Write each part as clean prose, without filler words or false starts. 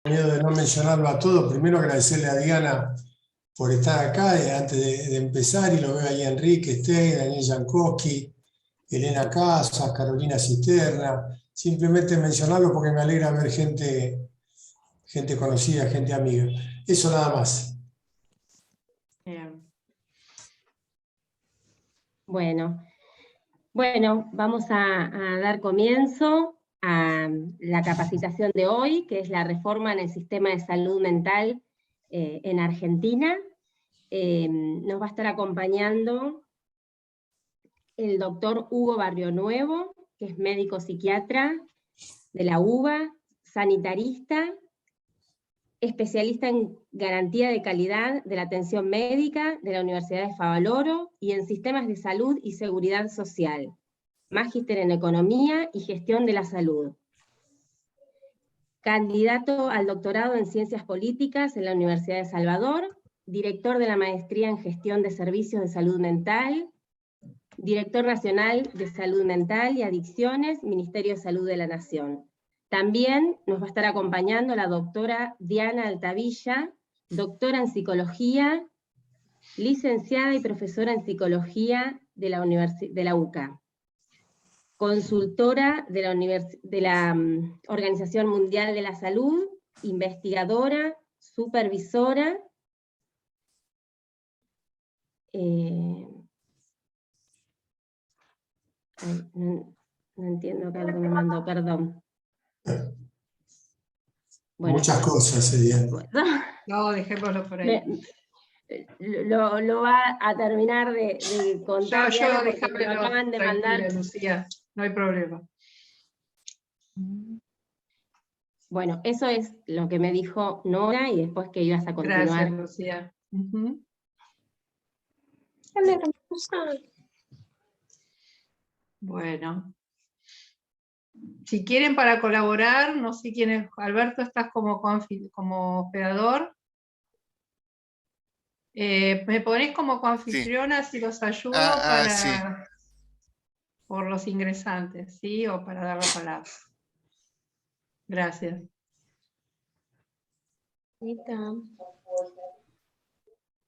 miedo de no mencionarlo a todos. Primero agradecerle a Diana por estar acá antes de empezar, y lo veo ahí a Enrique Stein, Daniel Jankowski, Elena Casas, Carolina Cisterna. Simplemente mencionarlo porque me alegra ver gente conocida, gente amiga. Eso nada más. Bien. Bueno, vamos a dar comienzo a la capacitación de hoy, que es la reforma en el sistema de salud mental en Argentina. Nos va a estar acompañando el doctor Hugo Barrionuevo, que es médico psiquiatra de la UBA, sanitarista, especialista en garantía de calidad de la atención médica de la Universidad de Favaloro y en sistemas de salud y seguridad social, magíster en economía y gestión de la salud. Candidato al doctorado en ciencias políticas en la Universidad de Salvador, director de la maestría en gestión de servicios de salud mental, director nacional de salud mental y adicciones, Ministerio de Salud de la Nación. También nos va a estar acompañando la doctora Diana Altavilla, doctora en psicología, licenciada y profesora en psicología de la UCA, consultora de la Organización Mundial de la Salud, investigadora, supervisora, no entiendo acá lo que me mandó, perdón. Bueno, muchas cosas, Diana. No, dejémoslo por ahí. Lo va a terminar de contar. Yo porque me lo acaban de mandar. Lucía, no hay problema. Bueno, eso es lo que me dijo Nora, y después que ibas a continuar. Gracias, Lucía. Bueno. Si quieren para colaborar, no sé quién es. Alberto, estás como hospedador. ¿Me ponés como coanfitriona si los ayudo sí. por los ingresantes, ¿sí? O para dar la palabra. Gracias.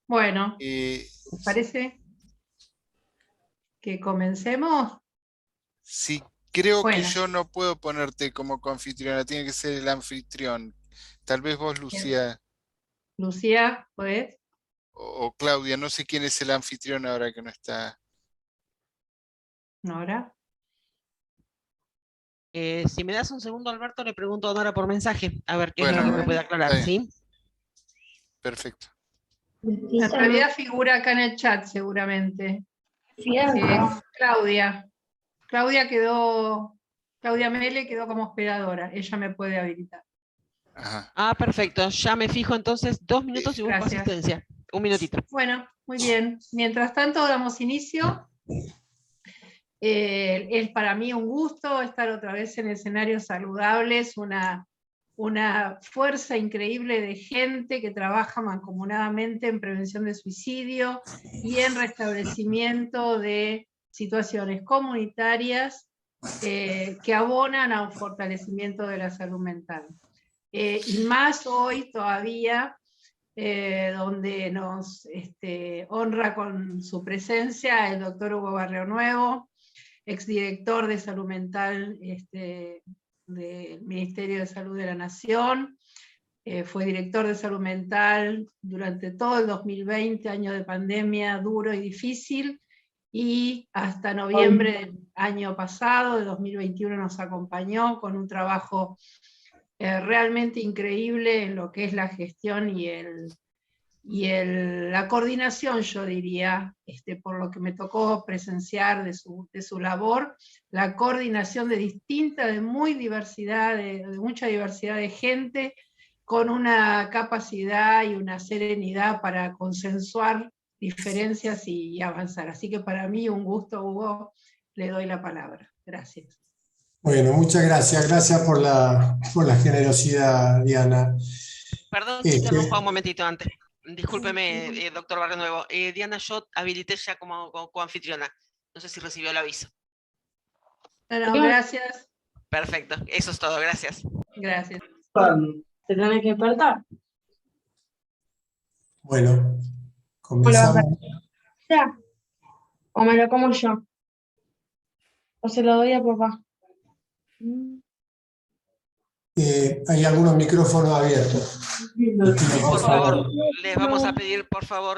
Bueno, ¿les parece que comencemos? Sí, creo Bueno. que yo no puedo ponerte como coanfitriona, tiene que ser el anfitrión. Tal vez vos, Lucía. Lucía, ¿podés? O Claudia, no sé quién es el anfitrión ahora que no está. Nora. Si me das un segundo, Alberto, le pregunto a Nora por mensaje, a ver qué es Bueno, lo que me puede aclarar, ¿sí? Perfecto. En realidad figura acá en el chat, seguramente. Claudia. Claudia Mele quedó como hospedadora. Ella me puede habilitar. Ajá. Ah, perfecto. Ya me fijo entonces 2 minutos y busco Gracias. asistencia. Un minutito. Bueno, muy bien. Mientras tanto, damos inicio. Es para mí un gusto estar otra vez en escenarios saludables, una fuerza increíble de gente que trabaja mancomunadamente en prevención de suicidio y en restablecimiento de situaciones comunitarias que abonan a un fortalecimiento de la salud mental. Y más hoy todavía, donde nos honra con su presencia el doctor Hugo Barrionuevo, exdirector de Salud Mental del Ministerio de Salud de la Nación, fue director de Salud Mental durante todo el 2020, año de pandemia duro y difícil, y hasta noviembre del año pasado, de 2021, nos acompañó con un trabajo realmente increíble en lo que es la gestión la coordinación, yo diría, por lo que me tocó presenciar de su labor, la coordinación de mucha diversidad de gente, con una capacidad y una serenidad para consensuar diferencias y avanzar. Así que para mí un gusto, Hugo, le doy la palabra. Gracias. Bueno, muchas gracias. Gracias por la generosidad, Diana. Perdón si interrumpa un momentito antes. Discúlpeme, doctor Barrionuevo. Diana, yo habilité ya como coanfitriona. No sé si recibió el aviso. No, gracias. Perfecto, eso es todo, gracias. Gracias. Te tenés que despertar. Bueno, comenzamos. Ya. O me lo como yo. O se lo doy a papá. Hay algunos micrófonos abiertos. Por favor, les vamos a pedir, por favor,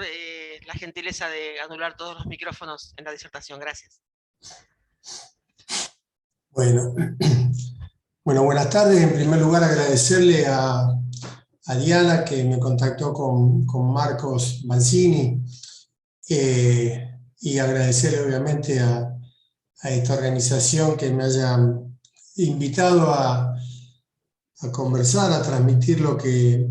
la gentileza de anular todos los micrófonos en la disertación. Gracias. Bueno, buenas tardes. En primer lugar, agradecerle a Diana, que me contactó con Marcos Mancini, y agradecerle obviamente a esta organización que me haya invitado a conversar, a transmitir lo que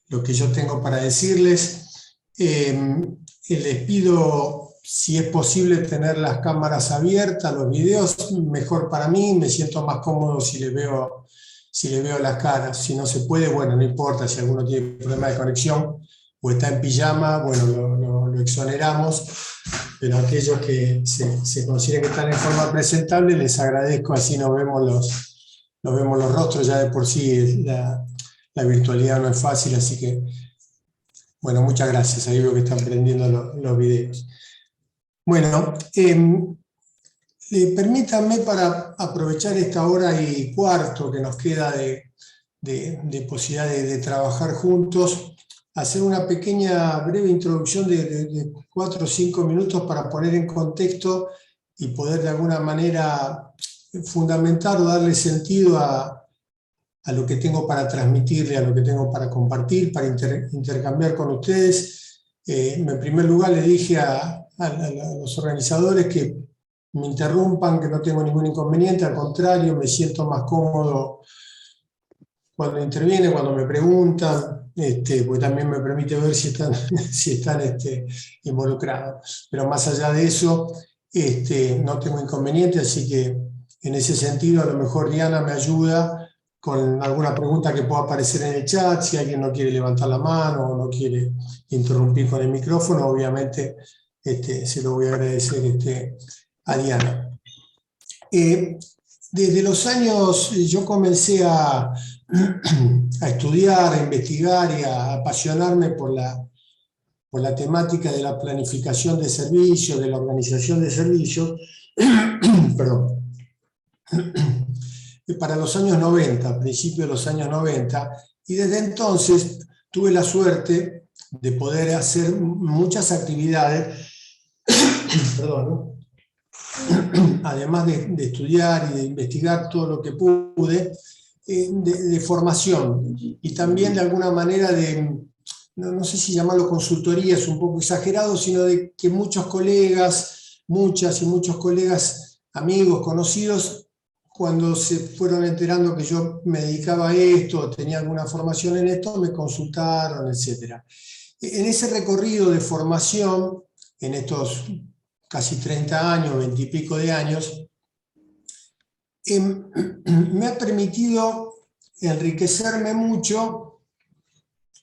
yo tengo para decirles. Les pido, si es posible, tener las cámaras abiertas, los videos, mejor para mí, me siento más cómodo si les veo las caras. Si no se puede, bueno, no importa, si alguno tiene problema de conexión o está en pijama, bueno, lo exoneramos, pero aquellos que se consideren que están en forma presentable, les agradezco, así nos vemos los rostros. Ya de por sí la virtualidad no es fácil, así que, bueno, muchas gracias. Ahí veo que están prendiendo los videos. Bueno, permítanme, para aprovechar esta hora y cuarto que nos queda de posibilidad de trabajar juntos, hacer una pequeña breve introducción de 4 o 5 minutos para poner en contexto y poder de alguna manera fundamentar o darle sentido a lo que tengo para transmitirle, a lo que tengo para compartir, para intercambiar con ustedes. En primer lugar, le dije a los organizadores que me interrumpan, que no tengo ningún inconveniente, al contrario, me siento más cómodo cuando interviene, cuando me preguntan, porque también me permite ver si están involucrados. Pero más allá de eso, no tengo inconveniente, así que en ese sentido a lo mejor Diana me ayuda con alguna pregunta que pueda aparecer en el chat. Si alguien no quiere levantar la mano o no quiere interrumpir con el micrófono, obviamente se lo voy a agradecer a Diana. Desde los años, yo comencé a estudiar, a investigar y a apasionarme por la temática de la planificación de servicios, de la organización de servicios, perdón, para los años 90, principios de los años 90, y desde entonces tuve la suerte de poder hacer muchas actividades, perdón, además de estudiar y de investigar todo lo que pude, de formación, y también de alguna manera no sé si llamarlo consultoría, es un poco exagerado, sino de que muchos colegas, muchas y muchos colegas, amigos, conocidos, cuando se fueron enterando que yo me dedicaba a esto, tenía alguna formación en esto, me consultaron, etc. En ese recorrido de formación, en estos casi 30 años, 20 y pico de años, me ha permitido enriquecerme mucho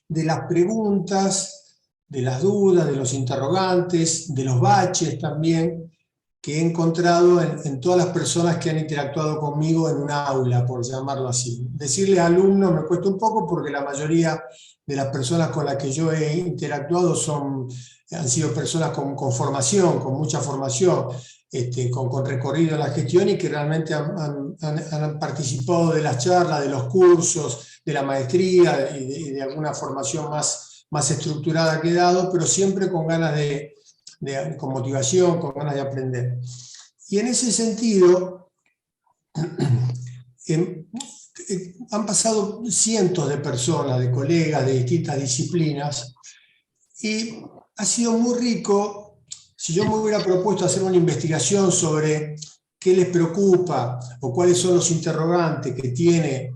de las preguntas, de las dudas, de los interrogantes, de los baches también, que he encontrado en todas las personas que han interactuado conmigo en un aula, por llamarlo así. Decirle alumno me cuesta un poco porque la mayoría de las personas con las que yo he interactuado han sido personas con formación, con mucha formación, con recorrido en la gestión, y que realmente han participado de las charlas, de los cursos, de la maestría y de alguna formación más estructurada que he dado, pero siempre con ganas con motivación, con ganas de aprender. Y en ese sentido, han pasado cientos de personas, de colegas de distintas disciplinas, y ha sido muy rico. Si yo me hubiera propuesto hacer una investigación sobre qué les preocupa o cuáles son los interrogantes que tienen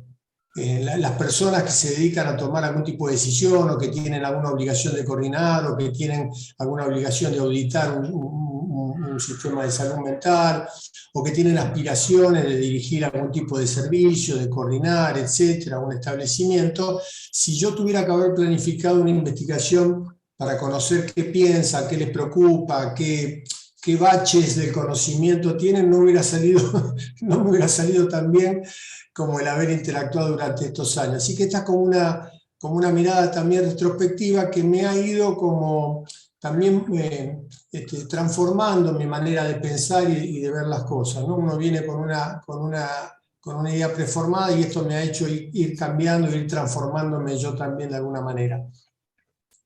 las personas que se dedican a tomar algún tipo de decisión, o que tienen alguna obligación de coordinar, o que tienen alguna obligación de auditar un sistema de salud mental, o que tienen aspiraciones de dirigir algún tipo de servicio, de coordinar, etcétera, un establecimiento, si yo tuviera que haber planificado una investigación para conocer qué piensan, qué les preocupa, qué qué baches del conocimiento tienen, no me hubiera salido tan bien como el haber interactuado durante estos años. Así que esta es como una mirada también retrospectiva que me ha ido como también transformando mi manera de pensar y de ver las cosas, ¿no? Uno viene con una idea preformada y esto me ha hecho ir cambiando, ir transformándome yo también de alguna manera.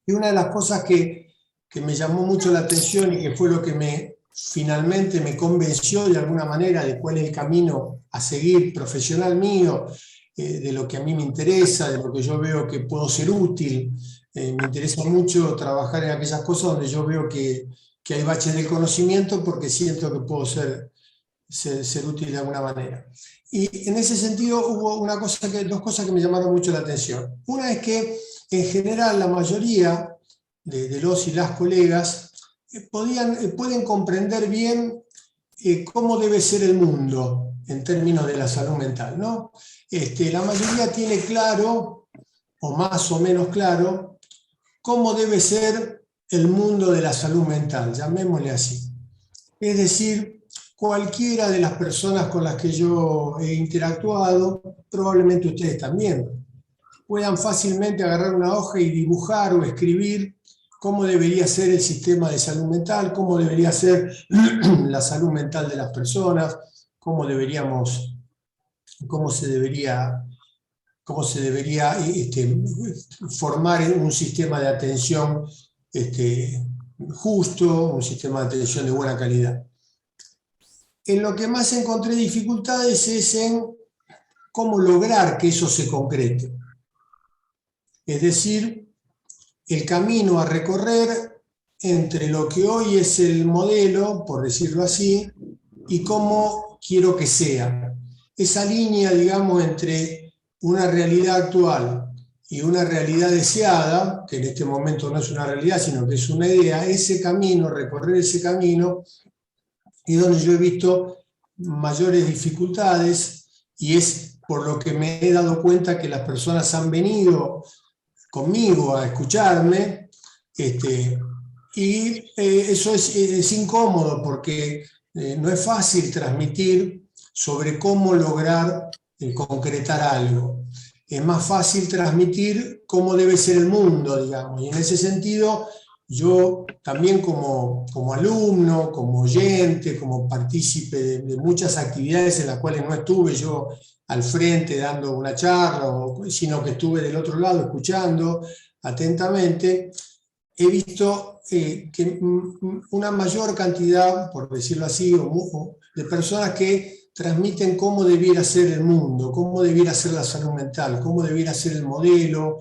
Y una de las cosas que me llamó mucho la atención y que fue lo que finalmente me convenció de alguna manera de cuál es el camino a seguir profesional mío, de lo que a mí me interesa, de lo que yo veo que puedo ser útil. Me interesa mucho trabajar en aquellas cosas donde yo veo que hay baches del conocimiento porque siento que puedo ser útil de alguna manera. Y en ese sentido hubo dos cosas que me llamaron mucho la atención. Una es que en general la mayoría de los y las colegas pueden comprender bien cómo debe ser el mundo en términos de la salud mental, ¿no? La mayoría tiene claro, o más o menos claro, cómo debe ser el mundo de la salud mental, llamémosle así. Es decir, cualquiera de las personas con las que yo he interactuado, probablemente ustedes también, puedan fácilmente agarrar una hoja y dibujar o escribir cómo debería ser el sistema de salud mental, cómo debería ser la salud mental de las personas, cómo se debería formar un sistema de atención justo, un sistema de atención de buena calidad. En lo que más encontré dificultades es en cómo lograr que eso se concrete. Es decir, el camino a recorrer entre lo que hoy es el modelo, por decirlo así, y cómo quiero que sea. Esa línea, digamos, entre una realidad actual y una realidad deseada, que en este momento no es una realidad, sino que es una idea, ese camino, recorrer ese camino, es donde yo he visto mayores dificultades y es por lo que me he dado cuenta que las personas han venido conmigo a escucharme, y eso es incómodo porque no es fácil transmitir sobre cómo lograr concretar algo. Es más fácil transmitir cómo debe ser el mundo, digamos, y en ese sentido yo también como alumno, como oyente, como partícipe de muchas actividades en las cuales no estuve yo al frente dando una charla, sino que estuve del otro lado escuchando atentamente, he visto que una mayor cantidad, por decirlo así, de personas que transmiten cómo debiera ser el mundo, cómo debiera ser la salud mental, cómo debiera ser el modelo,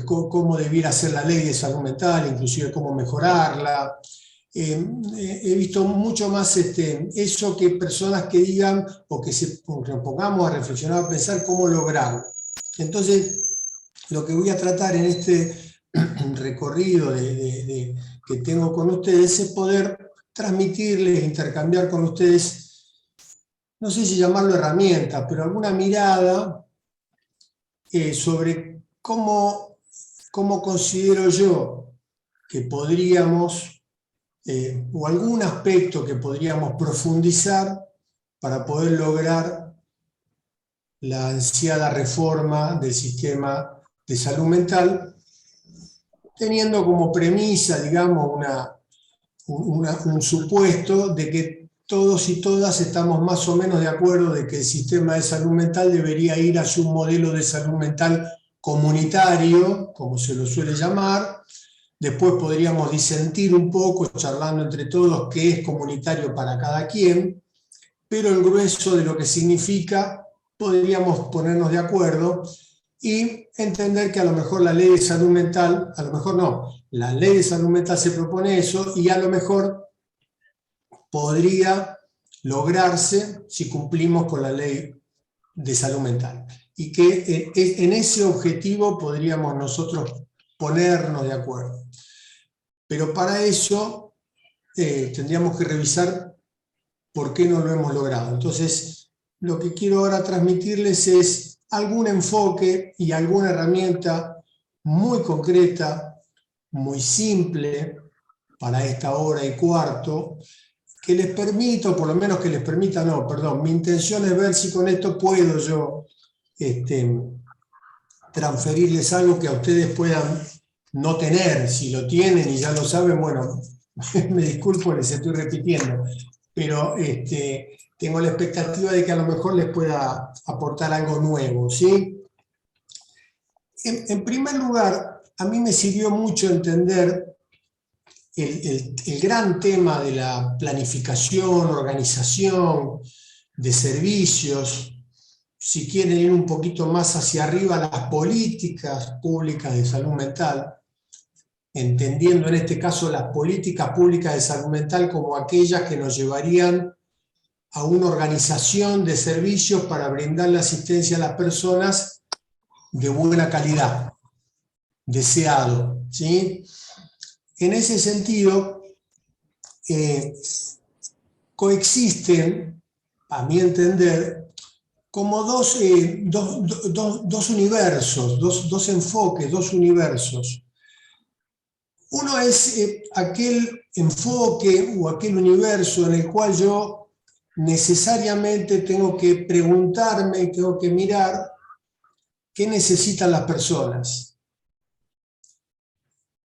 cómo debiera ser la ley de salud mental, inclusive cómo mejorarla. He visto mucho más eso que personas que digan o que nos pongamos a reflexionar, a pensar cómo lograrlo. Entonces, lo que voy a tratar en este recorrido que tengo con ustedes es poder transmitirles, intercambiar con ustedes, no sé si llamarlo herramientas, pero alguna mirada sobre cómo considero yo que podríamos o algún aspecto que podríamos profundizar para poder lograr la ansiada reforma del sistema de salud mental, teniendo como premisa, digamos, un supuesto de que todos y todas estamos más o menos de acuerdo de que el sistema de salud mental debería ir hacia un modelo de salud mental comunitario, como se lo suele llamar. Después podríamos disentir un poco, charlando entre todos, qué es comunitario para cada quien, pero el grueso de lo que significa podríamos ponernos de acuerdo y entender que a lo mejor la ley de salud mental, a lo mejor no, la ley de salud mental se propone eso y a lo mejor podría lograrse si cumplimos con la ley de salud mental. Y que en ese objetivo podríamos nosotros ponernos de acuerdo. Pero para eso tendríamos que revisar por qué no lo hemos logrado. Entonces, lo que quiero ahora transmitirles es algún enfoque y alguna herramienta muy concreta, muy simple para esta hora y cuarto, que les permita, o por lo menos que les permita, no, perdón, mi intención es ver si con esto puedo yo transferirles algo que a ustedes puedan no tener. Si lo tienen y ya lo saben, bueno, me disculpo, les estoy repitiendo, pero tengo la expectativa de que a lo mejor les pueda aportar algo nuevo, ¿sí? En primer lugar, a mí me sirvió mucho entender el gran tema de la planificación, organización de servicios, si quieren ir un poquito más hacia arriba, las políticas públicas de salud mental, entendiendo en este caso las políticas públicas de salud mental como aquellas que nos llevarían a una organización de servicios para brindar la asistencia a las personas de buena calidad, deseado, ¿sí? En ese sentido, coexisten, a mi entender, como dos universos, dos enfoques, dos universos. Uno es aquel enfoque o aquel universo en el cual yo necesariamente tengo que preguntarme y tengo que mirar qué necesitan las personas.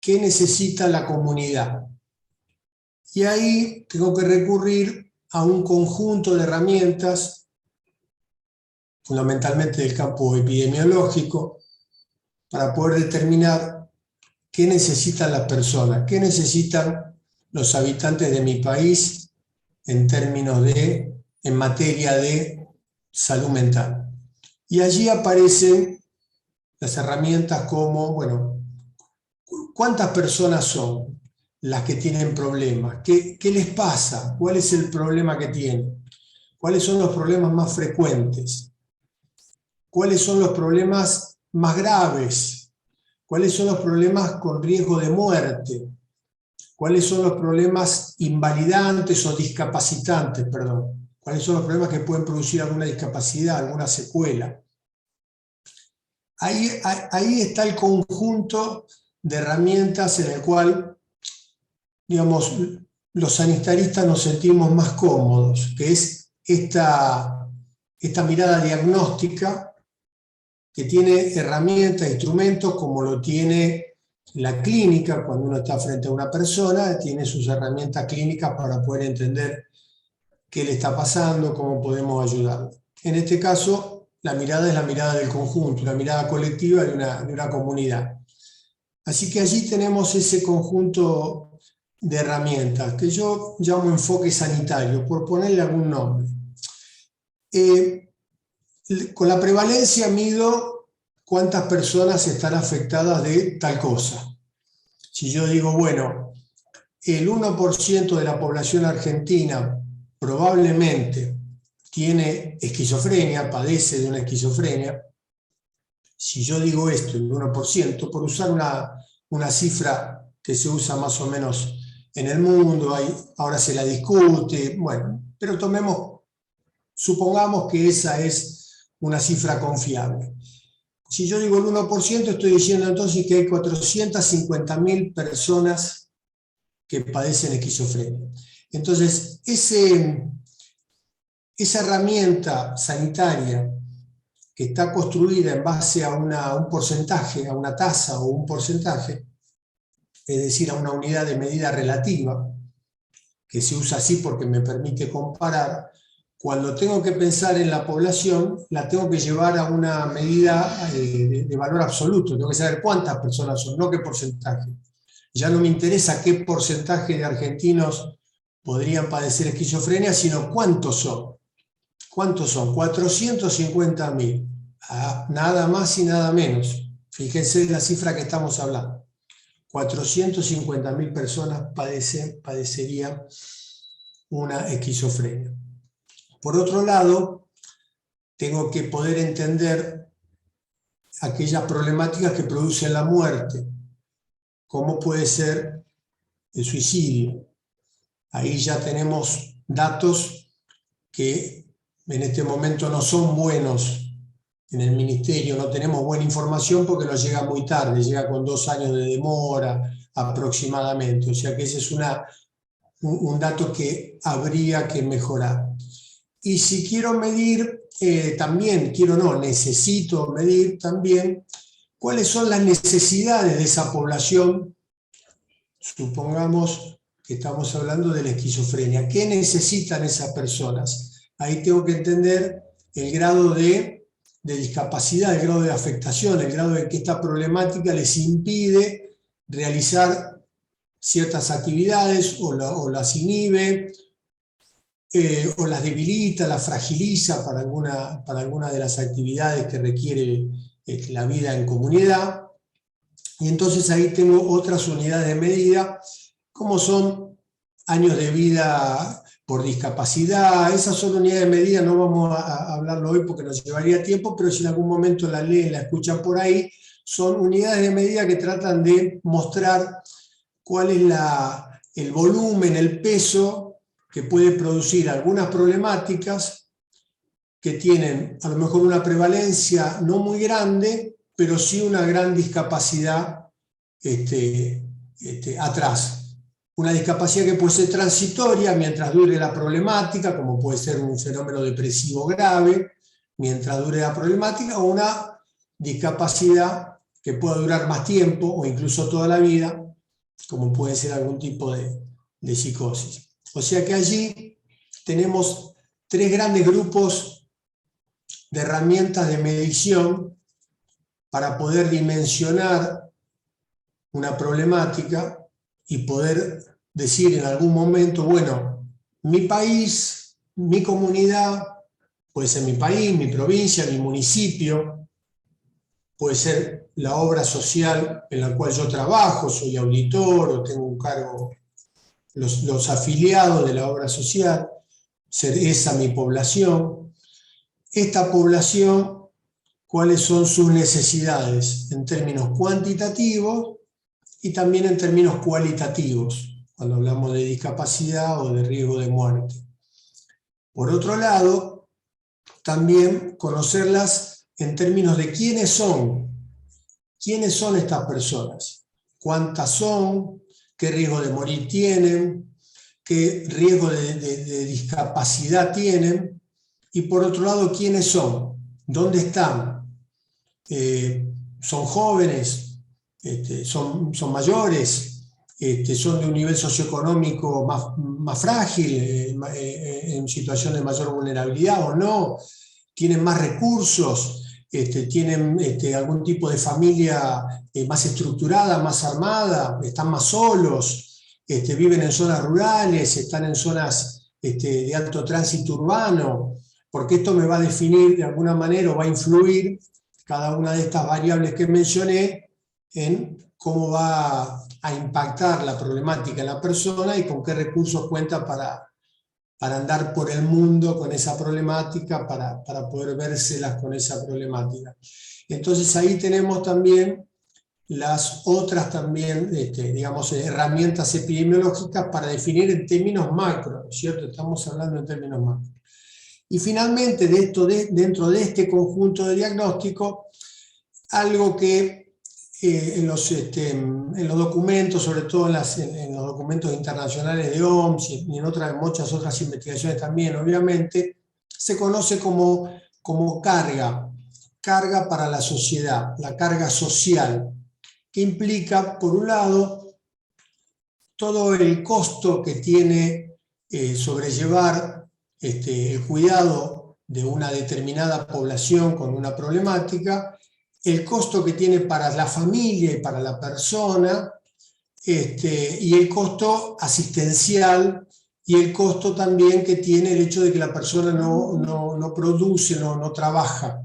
¿Qué necesita la comunidad? Y ahí tengo que recurrir a un conjunto de herramientas, fundamentalmente del campo epidemiológico, para poder determinar qué necesitan las personas, qué necesitan los habitantes de mi país en materia de salud mental. Y allí aparecen las herramientas como, bueno, ¿cuántas personas son las que tienen problemas? ¿Qué les pasa? ¿Cuál es el problema que tienen? ¿Cuáles son los problemas más frecuentes? ¿Cuáles son los problemas más graves? ¿Cuáles son los problemas con riesgo de muerte? ¿Cuáles son los problemas invalidantes o discapacitantes, perdón? ¿Cuáles son los problemas que pueden producir alguna discapacidad, alguna secuela? Ahí está el conjunto de herramientas en el cual, digamos, los sanitaristas nos sentimos más cómodos, que es esta mirada diagnóstica que tiene herramientas, instrumentos, como lo tiene la clínica. Cuando uno está frente a una persona, tiene sus herramientas clínicas para poder entender qué le está pasando, cómo podemos ayudarlo. En este caso, la mirada es la mirada del conjunto, una mirada colectiva de una comunidad. Así que allí tenemos ese conjunto de herramientas que yo llamo enfoque sanitario, por ponerle algún nombre. Con la prevalencia mido cuántas personas están afectadas de tal cosa. Si yo digo, bueno, el 1% de la población argentina probablemente tiene esquizofrenia, padece de una esquizofrenia. Si yo digo esto, el 1%, por usar una cifra que se usa más o menos en el mundo, ahora se la discute, bueno, pero supongamos que esa es una cifra confiable. Si yo digo el 1%, estoy diciendo entonces que hay 450.000 personas que padecen esquizofrenia. Entonces, esa herramienta sanitaria que está construida en base a un porcentaje, a una tasa o un porcentaje, es decir, a una unidad de medida relativa, que se usa así porque me permite comparar, cuando tengo que pensar en la población, la tengo que llevar a una medida de valor absoluto. Tengo que saber cuántas personas son, no qué porcentaje. Ya no me interesa qué porcentaje de argentinos podrían padecer esquizofrenia, sino cuántos son. ¿Cuántos son? 450.000. Nada más y nada menos. Fíjense la cifra que estamos hablando. 450.000 personas padecerían una esquizofrenia. Por otro lado, tengo que poder entender aquellas problemáticas que producen la muerte. ¿Cómo puede ser el suicidio? Ahí ya tenemos datos que en este momento no son buenos en el ministerio, no tenemos buena información porque nos llega muy tarde, llega con 2 años de demora aproximadamente. O sea que esa es un dato que habría que mejorar. Y si quiero medir, necesito medir también cuáles son las necesidades de esa población. Supongamos que estamos hablando de la esquizofrenia. ¿Qué necesitan esas personas? Ahí tengo que entender el grado de discapacidad, el grado de afectación, el grado de que esta problemática les impide realizar ciertas actividades o las inhibe, o las debilita, las fragiliza para alguna de las actividades que requiere la vida en comunidad. Y entonces ahí tengo otras unidades de medida, como son años de vida por discapacidad. Esas son unidades de medida, no vamos a hablarlo hoy porque nos llevaría tiempo, pero si en algún momento la leen, la escuchan por ahí, son unidades de medida que tratan de mostrar cuál es el volumen, el peso que puede producir algunas problemáticas que tienen a lo mejor una prevalencia no muy grande, pero sí una gran discapacidad atrás. Una discapacidad que puede ser transitoria mientras dure la problemática, como puede ser un fenómeno depresivo grave, mientras dure la problemática, o una discapacidad que pueda durar más tiempo o incluso toda la vida, como puede ser algún tipo de psicosis. O sea que allí tenemos 3 grandes grupos de herramientas de medición para poder dimensionar una problemática y poder decir en algún momento, bueno, mi país, mi comunidad, puede ser mi país, mi provincia, mi municipio, puede ser la obra social en la cual yo trabajo, soy auditor o tengo un cargo, los afiliados de la obra social, ser esa mi población. Esta población, ¿cuáles son sus necesidades en términos cuantitativos y también en términos cualitativos, cuando hablamos de discapacidad o de riesgo de muerte? Por otro lado, también conocerlas en términos de quiénes son estas personas, cuántas son, qué riesgo de morir tienen, qué riesgo de discapacidad tienen, y por otro lado, quiénes son, dónde están, son jóvenes, son mayores, son de un nivel socioeconómico más frágil, en situación de mayor vulnerabilidad o no, tienen más recursos, tienen algún tipo de familia más estructurada, más armada, están más solos, viven en zonas rurales, están en zonas de alto tránsito urbano, porque esto me va a definir de alguna manera o va a influir cada una de estas variables que mencioné en cómo va a impactar la problemática en la persona y con qué recursos cuenta para andar por el mundo con esa problemática, para poder vérselas con esa problemática. Entonces ahí tenemos también las otras también, digamos, herramientas epidemiológicas para definir en términos macro, ¿cierto? Estamos hablando en términos macro. Y finalmente, dentro de este conjunto de diagnóstico, algo que en los documentos, sobre todo en los documentos internacionales de OMS y en muchas otras investigaciones también, obviamente, se conoce como carga para la sociedad, la carga social, que implica, por un lado, todo el costo que tiene sobrellevar el cuidado de una determinada población con una problemática, el costo que tiene para la familia y para la persona, y el costo asistencial y el costo también que tiene el hecho de que la persona no produce, no trabaja.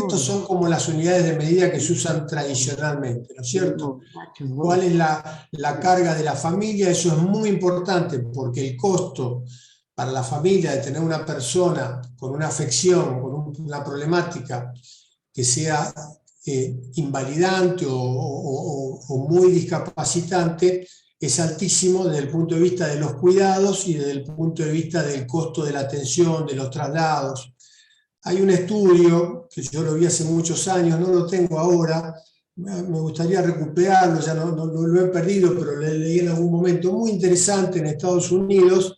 Estas son como las unidades de medida que se usan tradicionalmente, ¿no es cierto? ¿Cuál es la carga de la familia? Eso es muy importante porque el costo para la familia de tener una persona con una afección, con una problemática que sea invalidante o muy discapacitante, es altísimo desde el punto de vista de los cuidados y desde el punto de vista del costo de la atención, de los traslados. Hay un estudio, que yo lo vi hace muchos años, no lo tengo ahora, me gustaría recuperarlo, ya no lo he perdido, pero lo leí en algún momento, muy interesante en Estados Unidos.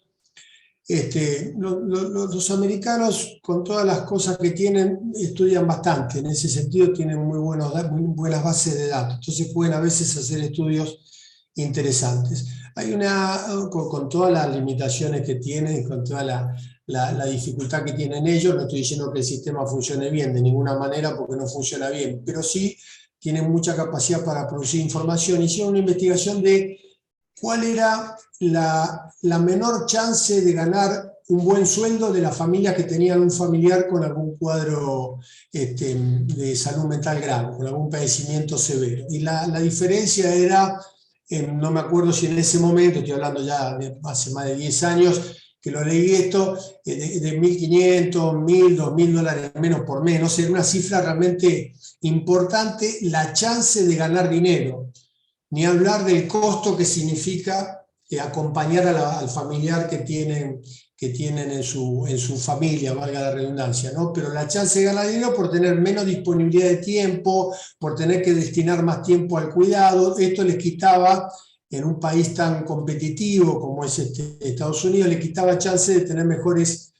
Los americanos, con todas las cosas que tienen, estudian bastante. En ese sentido tienen muy buenas bases de datos. Entonces pueden a veces hacer estudios interesantes. Hay con todas las limitaciones que tienen, con toda la dificultad que tienen ellos, no estoy diciendo que el sistema funcione bien de ninguna manera porque no funciona bien, pero sí tienen mucha capacidad para producir información. Hicieron una investigación de cuál era la menor chance de ganar un buen sueldo de las familias que tenían un familiar con algún cuadro de salud mental grave, con algún padecimiento severo. Y la diferencia era, no me acuerdo si en ese momento, estoy hablando ya de hace más de 10 años, que lo leí esto, de 1.500, 1.000, 2.000 dólares menos por mes. Era una cifra realmente importante, la chance de ganar dinero. Ni hablar del costo que significa acompañar al familiar que tienen en su familia, valga la redundancia, ¿no? Pero la chance de ganar dinero por tener menos disponibilidad de tiempo, por tener que destinar más tiempo al cuidado, esto les quitaba, en un país tan competitivo como es Estados Unidos, le quitaba chance de tener mejores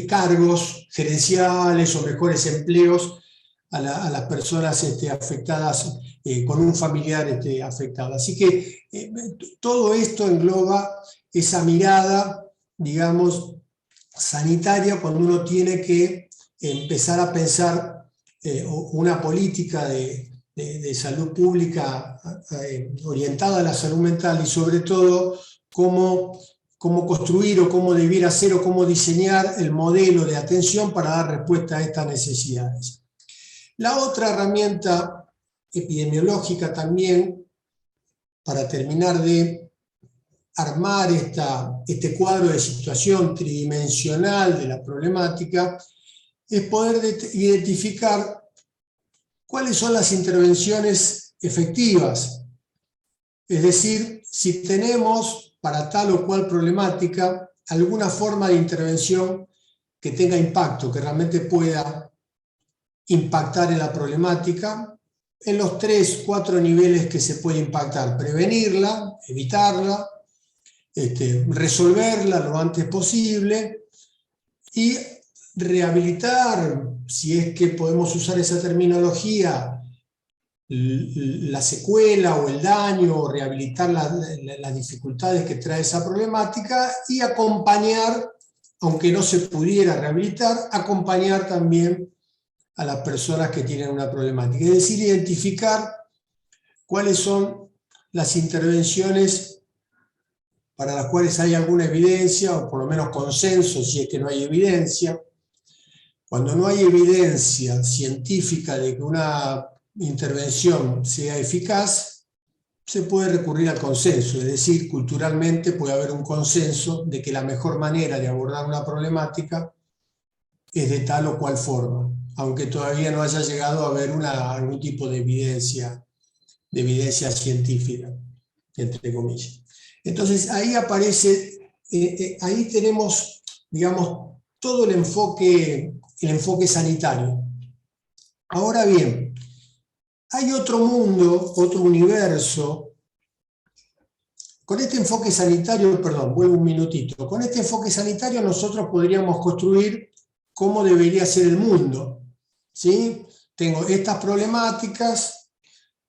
cargos gerenciales o mejores empleos a las personas afectadas, con un familiar afectado. Así que todo esto engloba esa mirada, digamos, sanitaria, cuando uno tiene que empezar a pensar una política de salud pública orientada a la salud mental, y sobre todo cómo construir o cómo debiera ser o cómo diseñar el modelo de atención para dar respuesta a estas necesidades. La otra herramienta epidemiológica también, para terminar de armar este cuadro de situación tridimensional de la problemática, es poder identificar cuáles son las intervenciones efectivas. Es decir, si tenemos para tal o cual problemática alguna forma de intervención que tenga impacto, que realmente pueda impactar en la problemática, en los 3, 4 niveles que se puede impactar: prevenirla, evitarla, resolverla lo antes posible y rehabilitar, si es que podemos usar esa terminología, la secuela o el daño, o rehabilitar las dificultades que trae esa problemática, y acompañar, aunque no se pudiera rehabilitar, acompañar también a las personas que tienen una problemática. Es decir, identificar cuáles son las intervenciones para las cuales hay alguna evidencia, o por lo menos consenso si es que no hay evidencia. Cuando no hay evidencia científica de que una intervención sea eficaz, se puede recurrir al consenso, es decir, culturalmente puede haber un consenso de que la mejor manera de abordar una problemática es de tal o cual forma, aunque todavía no haya llegado a haber algún tipo de evidencia científica, entre comillas. Entonces ahí aparece, ahí tenemos, digamos, todo el enfoque sanitario. Ahora bien, hay otro mundo, otro universo. Con este enfoque sanitario, perdón, vuelvo un minutito, con este enfoque sanitario nosotros podríamos construir cómo debería ser el mundo, ¿sí? Tengo estas problemáticas,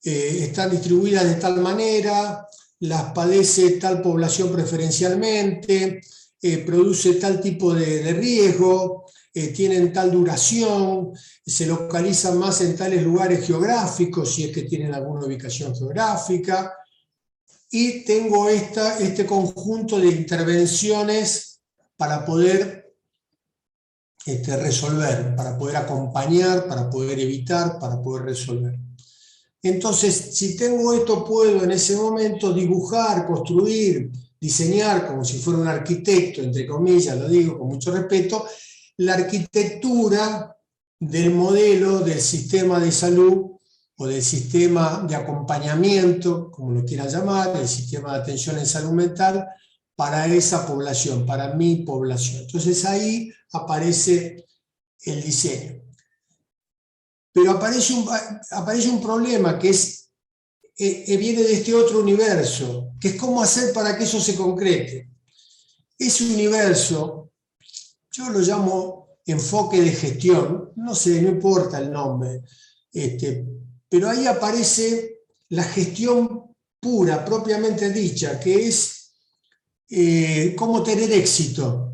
están distribuidas de tal manera, las padece tal población preferencialmente, produce tal tipo de riesgo, tienen tal duración, se localizan más en tales lugares geográficos, si es que tienen alguna ubicación geográfica, y tengo este conjunto de intervenciones para poder resolver, para poder acompañar, para poder evitar, para poder resolver. Entonces, si tengo esto, puedo en ese momento dibujar, construir, diseñar, como si fuera un arquitecto, entre comillas, lo digo con mucho respeto, la arquitectura del modelo del sistema de salud o del sistema de acompañamiento, como lo quieran llamar, el sistema de atención en salud mental, para esa población, para mi población. Entonces ahí aparece el diseño. Pero aparece un problema que viene de este otro universo, que es cómo hacer para que eso se concrete. Ese universo, yo lo llamo enfoque de gestión, no sé, no importa el nombre, pero ahí aparece la gestión pura, propiamente dicha, que es cómo tener éxito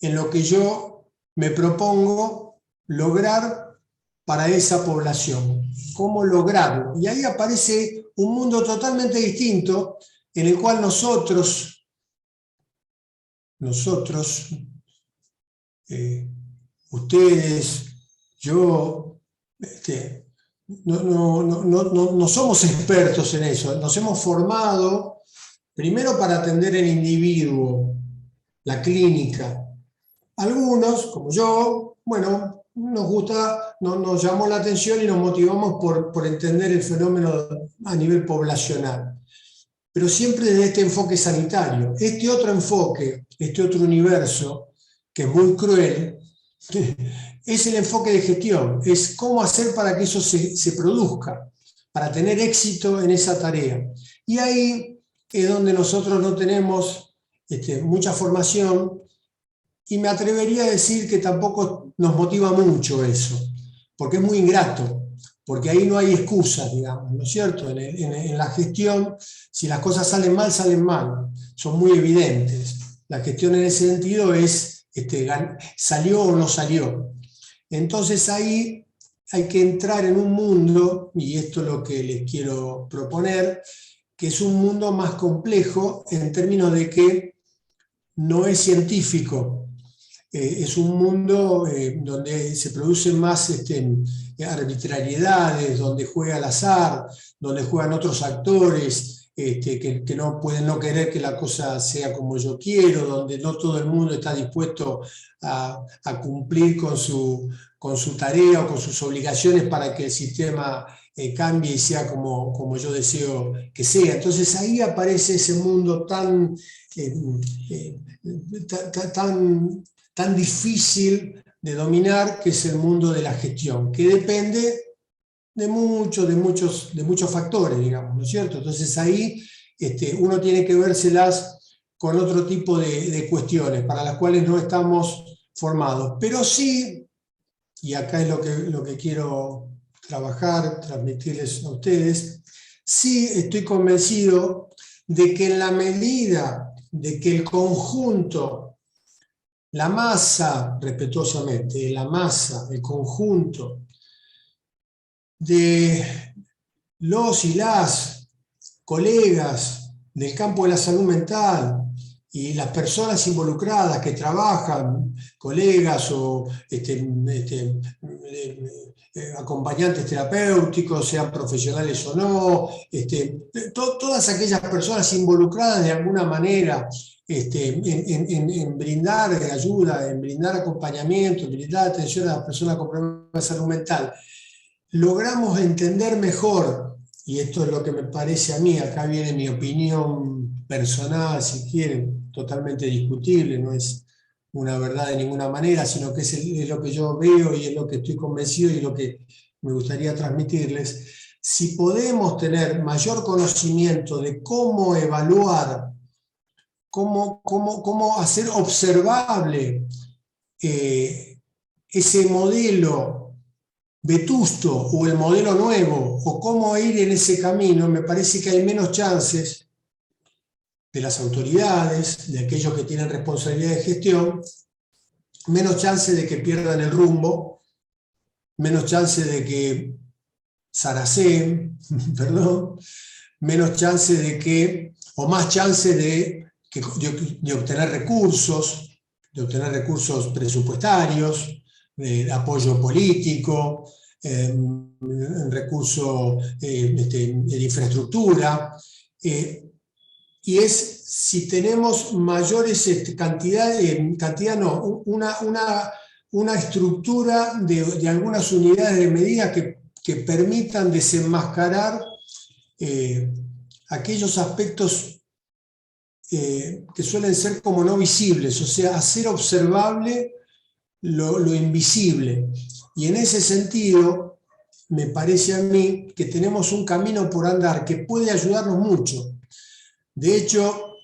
en lo que yo me propongo lograr para esa población. ¿Cómo lograrlo? Y ahí aparece un mundo totalmente distinto en el cual nosotros, ustedes, yo, no somos expertos en eso. Nos hemos formado primero para atender el individuo, la clínica. Algunos, como yo, bueno, nos gusta, nos llamó la atención y nos motivamos por entender el fenómeno a nivel poblacional. Pero siempre desde este enfoque sanitario. Este otro enfoque, este otro universo, que es muy cruel, es el enfoque de gestión, es cómo hacer para que eso se produzca, para tener éxito en esa tarea. Y ahí es donde nosotros no tenemos mucha formación, y me atrevería a decir que tampoco nos motiva mucho eso, porque es muy ingrato, porque ahí no hay excusas, digamos, ¿no es cierto? En la gestión, si las cosas salen mal, son muy evidentes. La gestión en ese sentido es, salió o no salió. Entonces ahí hay que entrar en un mundo, y esto es lo que les quiero proponer, que es un mundo más complejo en términos de que no es científico. Es un mundo donde se producen más arbitrariedades, donde juega el azar, donde juegan otros actores que no pueden no querer que la cosa sea como yo quiero, donde no todo el mundo está dispuesto a cumplir con su tarea o con sus obligaciones para que el sistema cambie y sea como yo deseo que sea. Entonces ahí aparece ese mundo tan difícil de dominar, que es el mundo de la gestión, que depende de muchos factores, digamos, ¿no es cierto? Entonces ahí uno tiene que vérselas con otro tipo de cuestiones para las cuales no estamos formados. Pero sí, y acá es lo que quiero trabajar, transmitirles a ustedes, sí estoy convencido de que en la medida de que el conjunto, la masa, respetuosamente, la masa, el conjunto de los y las colegas del campo de la salud mental y las personas involucradas que trabajan, colegas o acompañantes terapéuticos, sean profesionales o no, todas aquellas personas involucradas de alguna manera en brindar ayuda, en brindar acompañamiento, en brindar atención a las personas con problemas de salud mental, logramos entender mejor, y esto es lo que me parece a mí, acá viene mi opinión personal, si quieren, totalmente discutible, no es una verdad de ninguna manera, sino que es lo que yo veo y es lo que estoy convencido y lo que me gustaría transmitirles. Si podemos tener mayor conocimiento de cómo evaluar, cómo hacer observable ese modelo vetusto o el modelo nuevo, o cómo ir en ese camino, me parece que hay menos chances de las autoridades, de aquellos que tienen responsabilidad de gestión, menos chances de que pierdan el rumbo, menos chances de que zaraceen, perdón, menos chances de que, o más chances de obtener recursos presupuestarios, de apoyo político, recursos de infraestructura, y es si tenemos mayores una estructura de algunas unidades de medida que permitan desenmascarar aquellos aspectos que suelen ser como no visibles, o sea, hacer observable lo invisible. Y en ese sentido, me parece a mí que tenemos un camino por andar que puede ayudarnos mucho. De hecho,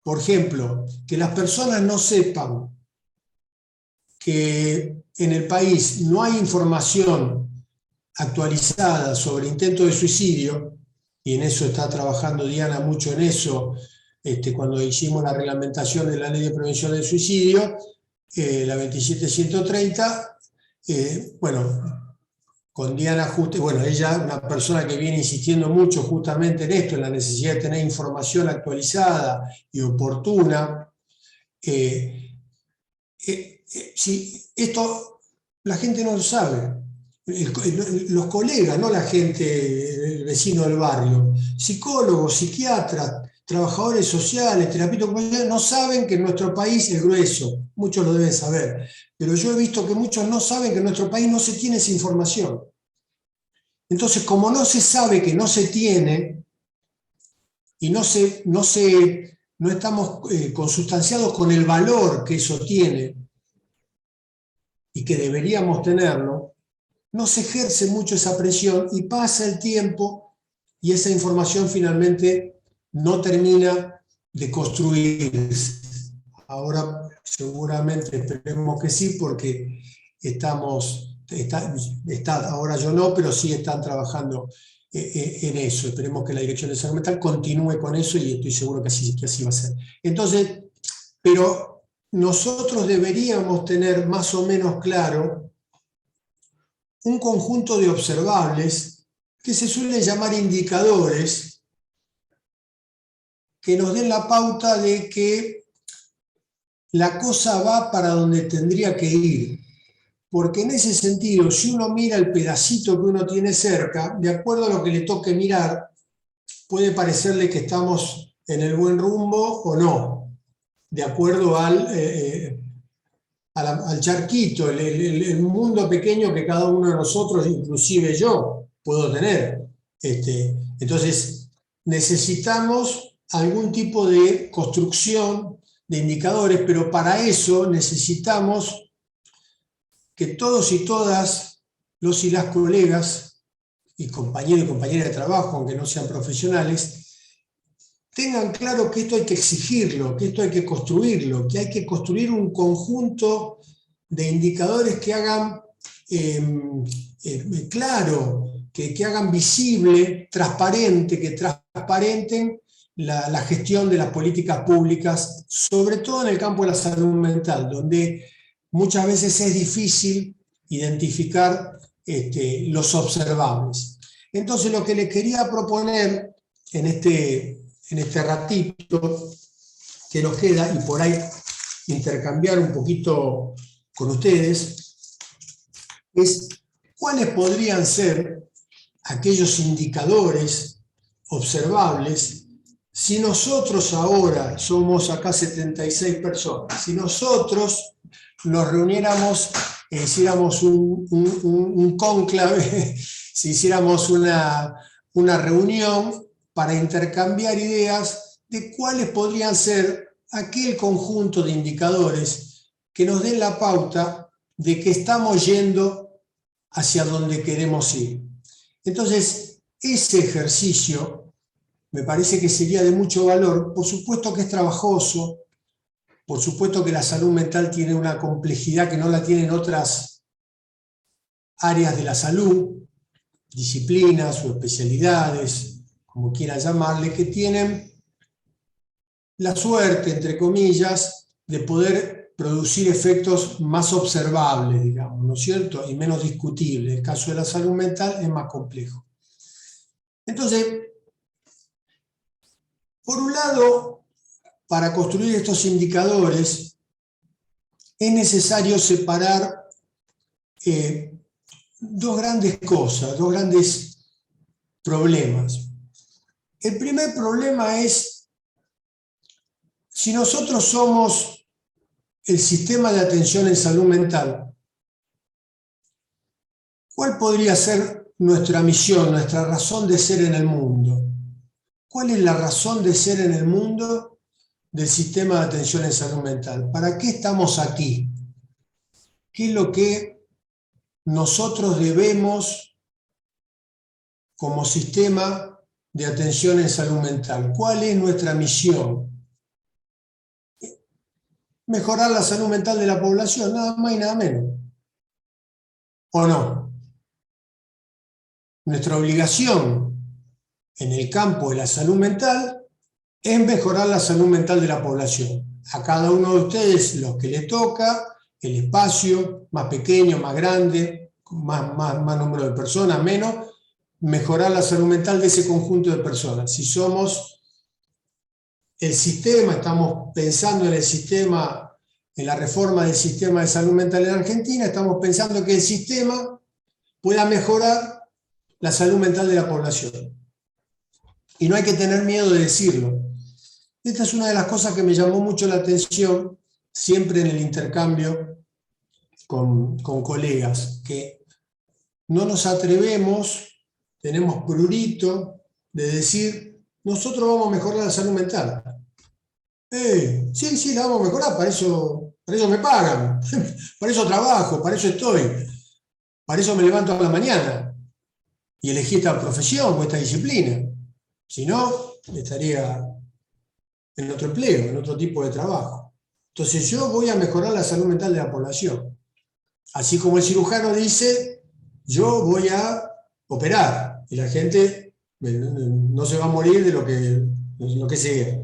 por ejemplo, que las personas no sepan que en el país no hay información actualizada sobre intentos de suicidio, y en eso está trabajando Diana mucho en eso, cuando hicimos la reglamentación de la Ley de Prevención del Suicidio, la 27130, bueno, con Diana, bueno, ella es una persona que viene insistiendo mucho justamente en esto, en la necesidad de tener información actualizada y oportuna. Si esto la gente no lo sabe, los colegas, no la gente, el vecino del barrio, psicólogos, psiquiatras, trabajadores sociales, terapeutas ocupacionales, no saben que en nuestro país, el grueso, muchos lo deben saber, pero yo he visto que muchos no saben que en nuestro país no se tiene esa información. Entonces, como no se sabe que no se tiene, y no estamos consustanciados con el valor que eso tiene, y que deberíamos tenerlo, no se ejerce mucho esa presión y pasa el tiempo y esa información finalmente no termina de construirse. Ahora seguramente esperemos que sí, porque ahora yo no, pero sí están trabajando en eso. Esperemos que la Dirección de Salud Mental continúe con eso y estoy seguro que así va a ser. Entonces, pero nosotros deberíamos tener más o menos claro un conjunto de observables que se suele llamar indicadores, que nos den la pauta de que la cosa va para donde tendría que ir. Porque en ese sentido, si uno mira el pedacito que uno tiene cerca, de acuerdo a lo que le toque mirar, puede parecerle que estamos en el buen rumbo o no, de acuerdo al charquito, el mundo pequeño que cada uno de nosotros, inclusive yo, puedo tener. Entonces, necesitamos algún tipo de construcción de indicadores, pero para eso necesitamos que todos y todas, los y las colegas, y compañeros y compañeras de trabajo, aunque no sean profesionales, tengan claro que esto hay que exigirlo, que esto hay que construirlo, que hay que construir un conjunto de indicadores que hagan claro, que hagan visible, transparente, que transparenten la gestión de las políticas públicas, sobre todo en el campo de la salud mental, donde muchas veces es difícil identificar los observables. Entonces, lo que les quería proponer en este ratito que nos queda, y por ahí intercambiar un poquito con ustedes, es cuáles podrían ser aquellos indicadores observables si nosotros ahora somos acá 76 personas, si nosotros nos reuniéramos, hiciéramos un cónclave, si hiciéramos una reunión para intercambiar ideas de cuáles podrían ser aquel conjunto de indicadores que nos den la pauta de que estamos yendo hacia donde queremos ir. Entonces, ese ejercicio me parece que sería de mucho valor. Por supuesto que es trabajoso, por supuesto que la salud mental tiene una complejidad que no la tienen otras áreas de la salud, disciplinas o especialidades, como quieran llamarle, que tienen la suerte, entre comillas, de poder producir efectos más observables, digamos, ¿no es cierto? Y menos discutibles. El caso de la salud mental es más complejo. Entonces, por un lado, para construir estos indicadores, es necesario separar dos grandes cosas, dos grandes problemas. El primer problema es, si nosotros somos el sistema de atención en salud mental, ¿cuál podría ser nuestra misión, nuestra razón de ser en el mundo? ¿Cuál es la razón de ser en el mundo del sistema de atención en salud mental? ¿Para qué estamos aquí? ¿Qué es lo que nosotros debemos, como sistema de atención en salud mental, ¿cuál es nuestra misión? Mejorar la salud mental de la población, nada más y nada menos. ¿O no? Nuestra obligación en el campo de la salud mental es mejorar la salud mental de la población. A cada uno de ustedes, los que les toca, el espacio, más pequeño, más grande, más número de personas, menos, mejorar la salud mental de ese conjunto de personas. Si somos el sistema, estamos pensando en el sistema, en la reforma del sistema de salud mental en Argentina, estamos pensando que el sistema pueda mejorar la salud mental de la población. Y no hay que tener miedo de decirlo. Esta es una de las cosas que me llamó mucho la atención siempre en el intercambio con colegas, que no nos atrevemos, tenemos prurito de decir, nosotros vamos a mejorar la salud mental. Sí, la vamos a mejorar, para eso me pagan, para eso trabajo, para eso estoy, para eso me levanto a la mañana y elegí esta profesión o esta disciplina. Si no, estaría en otro empleo, en otro tipo de trabajo. Entonces yo voy a mejorar la salud mental de la población. Así como el cirujano dice, yo voy a operar y la gente no se va a morir de lo que sea.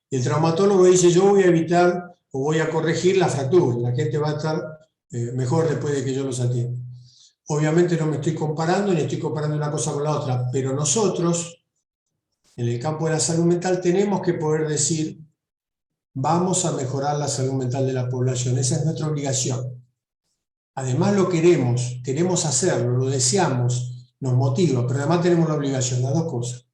Y el traumatólogo dice, yo voy a evitar o voy a corregir la fractura. La gente va a estar mejor después de que yo los atienda. Obviamente no me estoy comparando ni estoy comparando una cosa con la otra, pero nosotros en el campo de la salud mental tenemos que poder decir, vamos a mejorar la salud mental de la población. Esa es nuestra obligación. Además lo queremos hacerlo, lo deseamos, nos motiva, pero además tenemos la obligación, las dos cosas.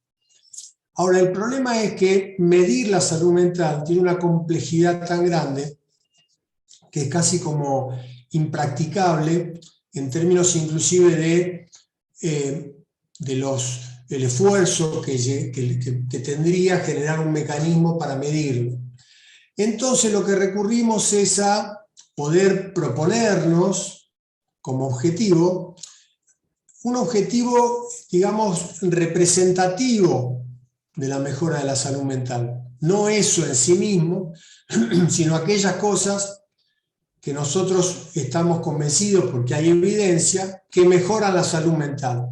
Ahora, el problema es que medir la salud mental tiene una complejidad tan grande que es casi como impracticable en términos inclusive del esfuerzo que tendría generar un mecanismo para medirlo. Entonces lo que recurrimos es a poder proponernos como objetivo, un objetivo, digamos, representativo de la mejora de la salud mental. No eso en sí mismo, sino aquellas cosas que nosotros estamos convencidos, porque hay evidencia, que mejoran la salud mental.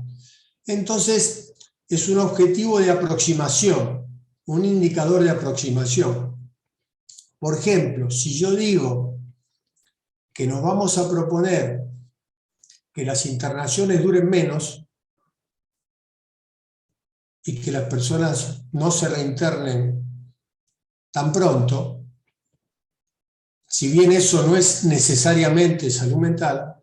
Entonces, es un objetivo de aproximación, un indicador de aproximación. Por ejemplo, si yo digo que nos vamos a proponer que las internaciones duren menos y que las personas no se reinternen tan pronto, si bien eso no es necesariamente salud mental,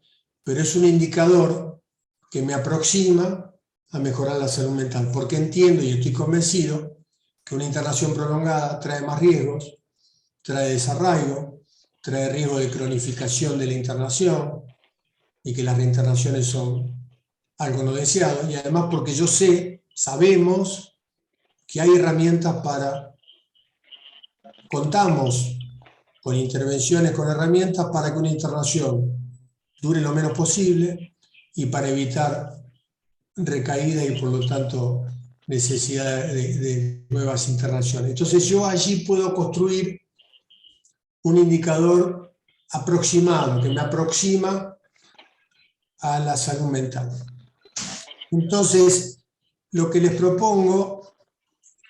pero es un indicador que me aproxima a mejorar la salud mental, porque entiendo y estoy convencido que una internación prolongada trae más riesgos, trae desarraigo, trae riesgo de cronificación de la internación y que las reinternaciones son algo no deseado, y además porque sabemos que hay herramientas contamos con intervenciones, con herramientas para que una internación dure lo menos posible y para evitar recaída y por lo tanto necesidad de nuevas internaciones. Entonces yo allí puedo construir un indicador aproximado, que me aproxima a la salud mental. Entonces, lo que les propongo,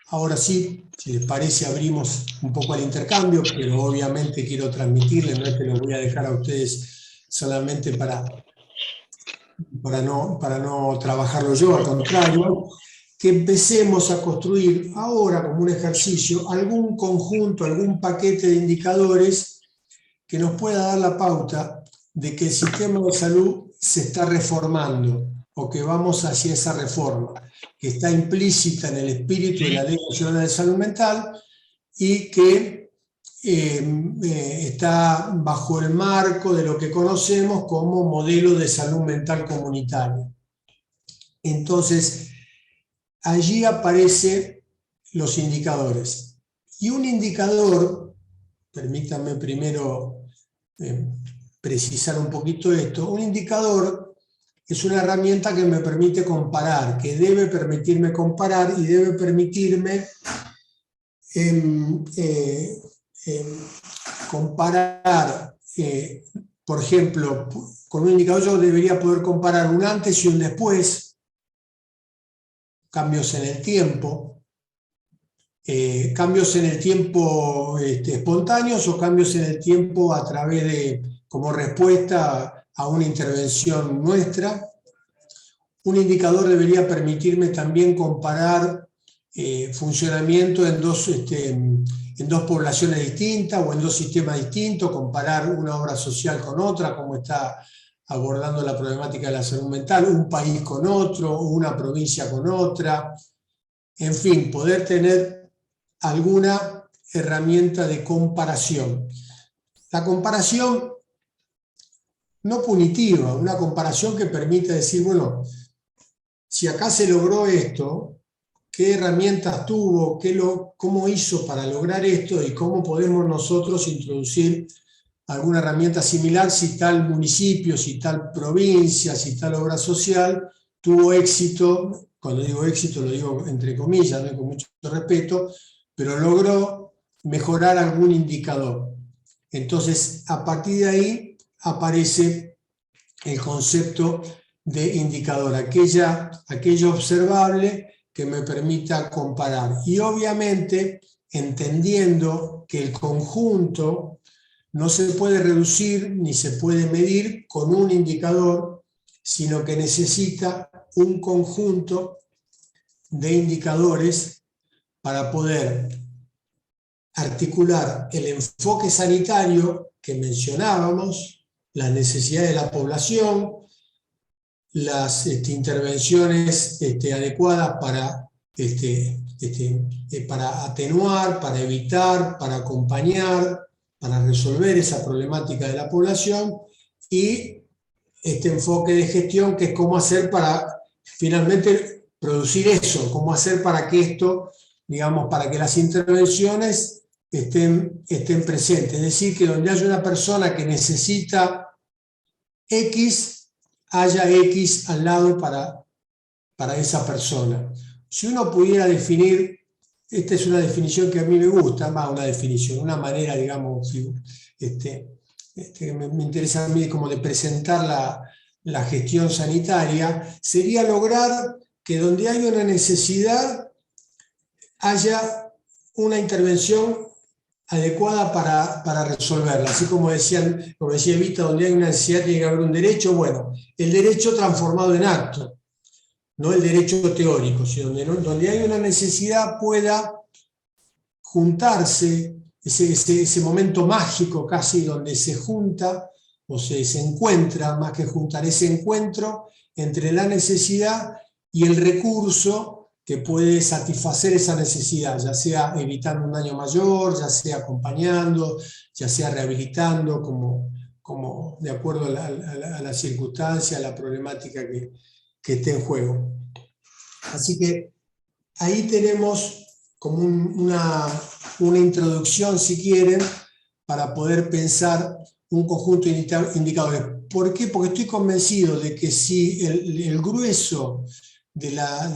ahora sí, si les parece, abrimos un poco al intercambio, pero obviamente quiero transmitirles, no es que los voy a dejar a ustedes solamente para no trabajarlo yo, al contrario, que empecemos a construir ahora como un ejercicio algún conjunto, algún paquete de indicadores que nos pueda dar la pauta de que el sistema de salud se está reformando o que vamos hacia esa reforma, que está implícita en el espíritu de la Ley Nacional de Salud Mental y que está bajo el marco de lo que conocemos como modelo de salud mental comunitaria. Entonces, allí aparecen los indicadores. Y un indicador, permítanme primero precisar un poquito esto, un indicador es una herramienta que me permite comparar, que debe permitirme comparar y debe permitirme comparar, por ejemplo, con un indicador yo debería poder comparar un antes y un después, cambios en el tiempo, espontáneos o cambios en el tiempo a través de, como respuesta a una intervención nuestra. Un indicador debería permitirme también comparar funcionamiento en dos poblaciones distintas o en dos sistemas distintos, comparar una obra social con otra, cómo está abordando la problemática de la salud mental, un país con otro, una provincia con otra, en fin, poder tener alguna herramienta de comparación. La comparación no punitiva, una comparación que permite decir, bueno, si acá se logró esto, ¿qué herramientas tuvo? ¿Cómo hizo para lograr esto? ¿Y cómo podemos nosotros introducir alguna herramienta similar si tal municipio, si tal provincia, si tal obra social tuvo éxito? Cuando digo éxito lo digo entre comillas, ¿no? Con mucho respeto, pero logró mejorar algún indicador. Entonces, a partir de ahí aparece el concepto de indicador, aquello observable que me permita comparar. Y obviamente, entendiendo que el conjunto no se puede reducir ni se puede medir con un indicador, sino que necesita un conjunto de indicadores para poder articular el enfoque sanitario que mencionábamos, las necesidades de la población, las intervenciones adecuadas para atenuar, para evitar, para acompañar, para resolver esa problemática de la población, y este enfoque de gestión que es cómo hacer para finalmente producir eso, cómo hacer para que esto, digamos, para que las intervenciones estén presentes. Es decir, que donde haya una persona que necesita X, haya X al lado para esa persona. Si uno pudiera definir, esta es una definición que a mí me gusta, más una definición, una manera, digamos, me interesa a mí como de presentar la gestión sanitaria, sería lograr que donde hay una necesidad haya una intervención adecuada para resolverla. Así como decía Evita, donde hay una necesidad tiene que haber un derecho. Bueno, el derecho transformado en acto, no el derecho teórico, sino donde hay una necesidad pueda juntarse, ese momento mágico casi donde se junta o se encuentra, más que juntar, ese encuentro entre la necesidad y el recurso que puede satisfacer esa necesidad, ya sea evitando un daño mayor, ya sea acompañando, ya sea rehabilitando, como de acuerdo a la circunstancia, a la problemática que esté en juego. Así que ahí tenemos como una introducción, si quieren, para poder pensar un conjunto de indicadores. ¿Por qué? Porque estoy convencido de que si el grueso de las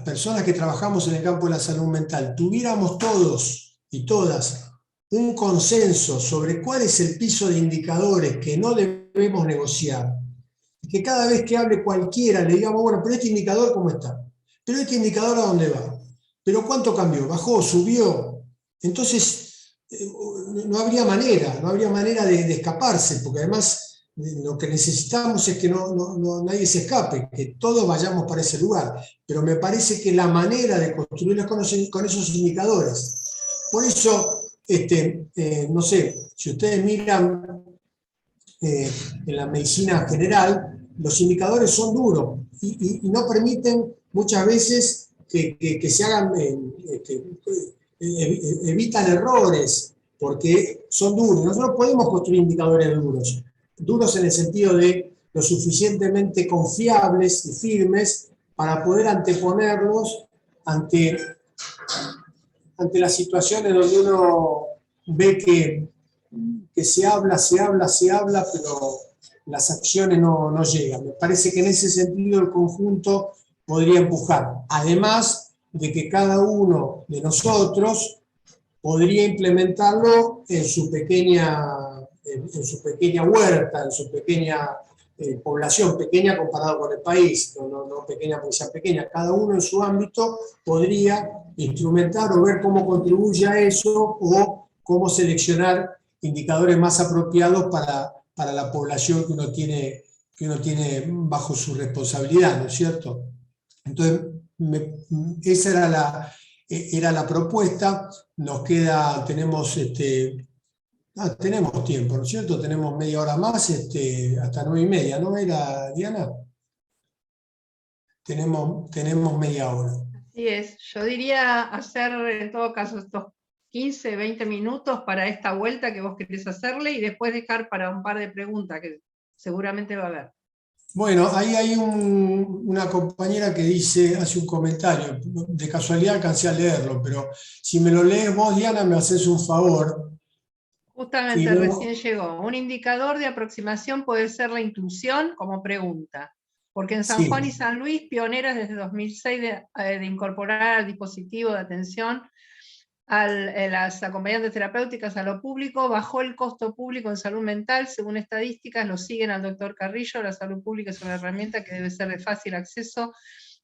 personas que trabajamos en el campo de la salud mental tuviéramos todos y todas un consenso sobre cuál es el piso de indicadores que no debemos negociar, que cada vez que hable cualquiera le digamos, bueno, pero este indicador ¿cómo está? Pero este indicador ¿a dónde va? ¿Pero cuánto cambió? ¿Bajó? ¿Subió? Entonces no habría manera de escaparse, porque además lo que necesitamos es que nadie se escape, que todos vayamos para ese lugar. Pero me parece que la manera de construirlos con esos indicadores. Por eso, no sé, si ustedes miran en la medicina general, los indicadores son duros y no permiten muchas veces que se hagan, evitan errores, porque son duros. Nosotros podemos construir indicadores duros en el sentido de lo suficientemente confiables y firmes para poder anteponerlos ante las situaciones donde uno ve que se habla, las acciones no llegan. Me parece que en ese sentido el conjunto podría empujar. Además de que cada uno de nosotros podría implementarlo en su pequeña huerta, en su pequeña población, pequeña comparado con el país, no pequeña porque sea pequeña, cada uno en su ámbito podría instrumentar o ver cómo contribuye a eso o cómo seleccionar indicadores más apropiados para la población que uno tiene bajo su responsabilidad, ¿no es cierto? Entonces, esa era la propuesta. Nos queda, tenemos tiempo, ¿no es cierto? Tenemos media hora más, hasta 9:30, ¿no era, Diana? Tenemos media hora. Así es, yo diría hacer en todo caso estos 15, 20 minutos para esta vuelta que vos querés hacerle y después dejar para un par de preguntas que seguramente va a haber. Bueno, ahí hay una compañera que hace un comentario, de casualidad alcancé a leerlo, pero si me lo lees vos, Diana, me haces un favor. Justamente no, recién llegó. Un indicador de aproximación puede ser la inclusión como pregunta, porque en San Juan y San Luis, pioneras desde 2006 de incorporar al dispositivo de atención a las acompañantes terapéuticas a lo público, bajó el costo público en salud mental, según estadísticas, lo siguen al doctor Carrillo, la salud pública es una herramienta que debe ser de fácil acceso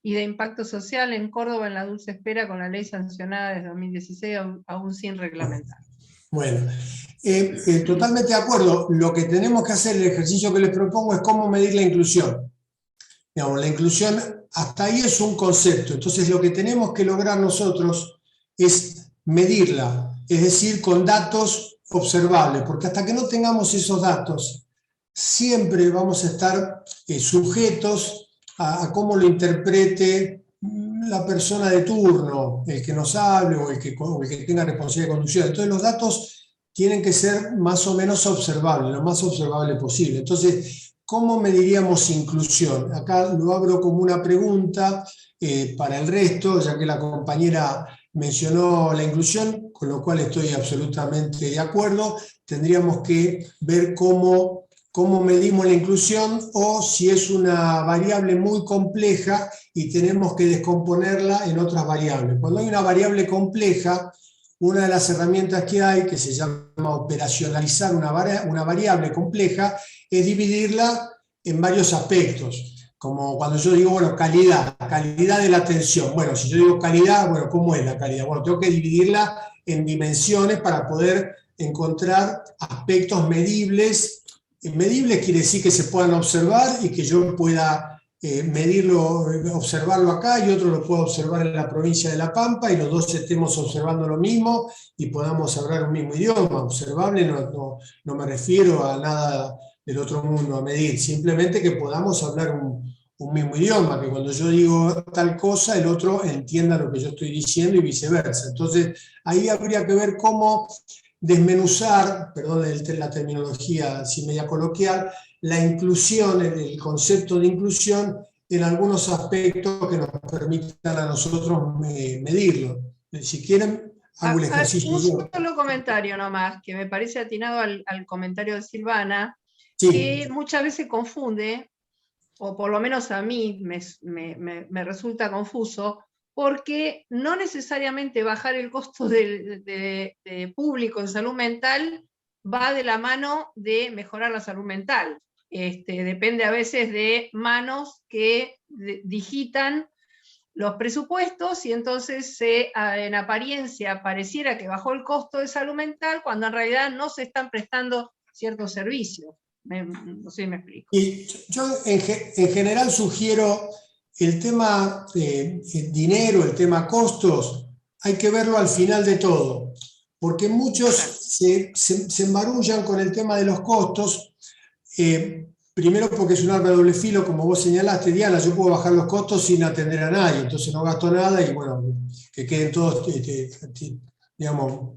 y de impacto social. En Córdoba, en la dulce espera, con la ley sancionada desde 2016, aún sin reglamentar. Bueno, totalmente de acuerdo. Lo que tenemos que hacer, el ejercicio que les propongo, es cómo medir la inclusión. Digamos, la inclusión, hasta ahí es un concepto. Entonces, lo que tenemos que lograr nosotros es medirla, es decir, con datos observables, porque hasta que no tengamos esos datos, siempre vamos a estar sujetos a cómo lo interprete la persona de turno, el que nos hable o el que tenga responsabilidad de conducción. Entonces los datos tienen que ser más o menos observables, lo más observable posible. Entonces, ¿cómo mediríamos inclusión? Acá lo abro como una pregunta para el resto, ya que la compañera mencionó la inclusión, con lo cual estoy absolutamente de acuerdo. Tendríamos que ver cómo medimos la inclusión o si es una variable muy compleja y tenemos que descomponerla en otras variables. Cuando hay una variable compleja, una de las herramientas que hay, que se llama operacionalizar una variable compleja, es dividirla en varios aspectos. Como cuando yo digo, bueno, calidad de la atención. Bueno, si yo digo calidad, bueno, ¿cómo es la calidad? Bueno, tengo que dividirla en dimensiones para poder encontrar aspectos medibles. Medibles quiere decir que se puedan observar y que yo pueda medirlo, observarlo acá y otro lo pueda observar en la provincia de La Pampa y los dos estemos observando lo mismo y podamos hablar un mismo idioma. Observable no me refiero a nada del otro mundo a medir, simplemente que podamos hablar un mismo idioma, que cuando yo digo tal cosa, el otro entienda lo que yo estoy diciendo y viceversa. Entonces, ahí habría que ver cómo desmenuzar, perdón la terminología así media coloquial, la inclusión, el concepto de inclusión en algunos aspectos que nos permitan a nosotros medirlo. Si quieren, hago el ejercicio. Un solo comentario nomás, que me parece atinado al comentario de Silvana, sí, que muchas veces confunde, o por lo menos a mí me resulta confuso, porque no necesariamente bajar el costo de público en salud mental va de la mano de mejorar la salud mental. Depende a veces de manos que digitan los presupuestos y entonces en apariencia pareciera que bajó el costo de salud mental cuando en realidad no se están prestando ciertos servicios. No sé si me explico. Y yo en general sugiero el tema dinero, el tema costos, hay que verlo al final de todo, porque muchos se embarullan con el tema de los costos, primero porque es un arma de doble filo, como vos señalaste, Diana, yo puedo bajar los costos sin atender a nadie, entonces no gasto nada y bueno, que queden todos, digamos,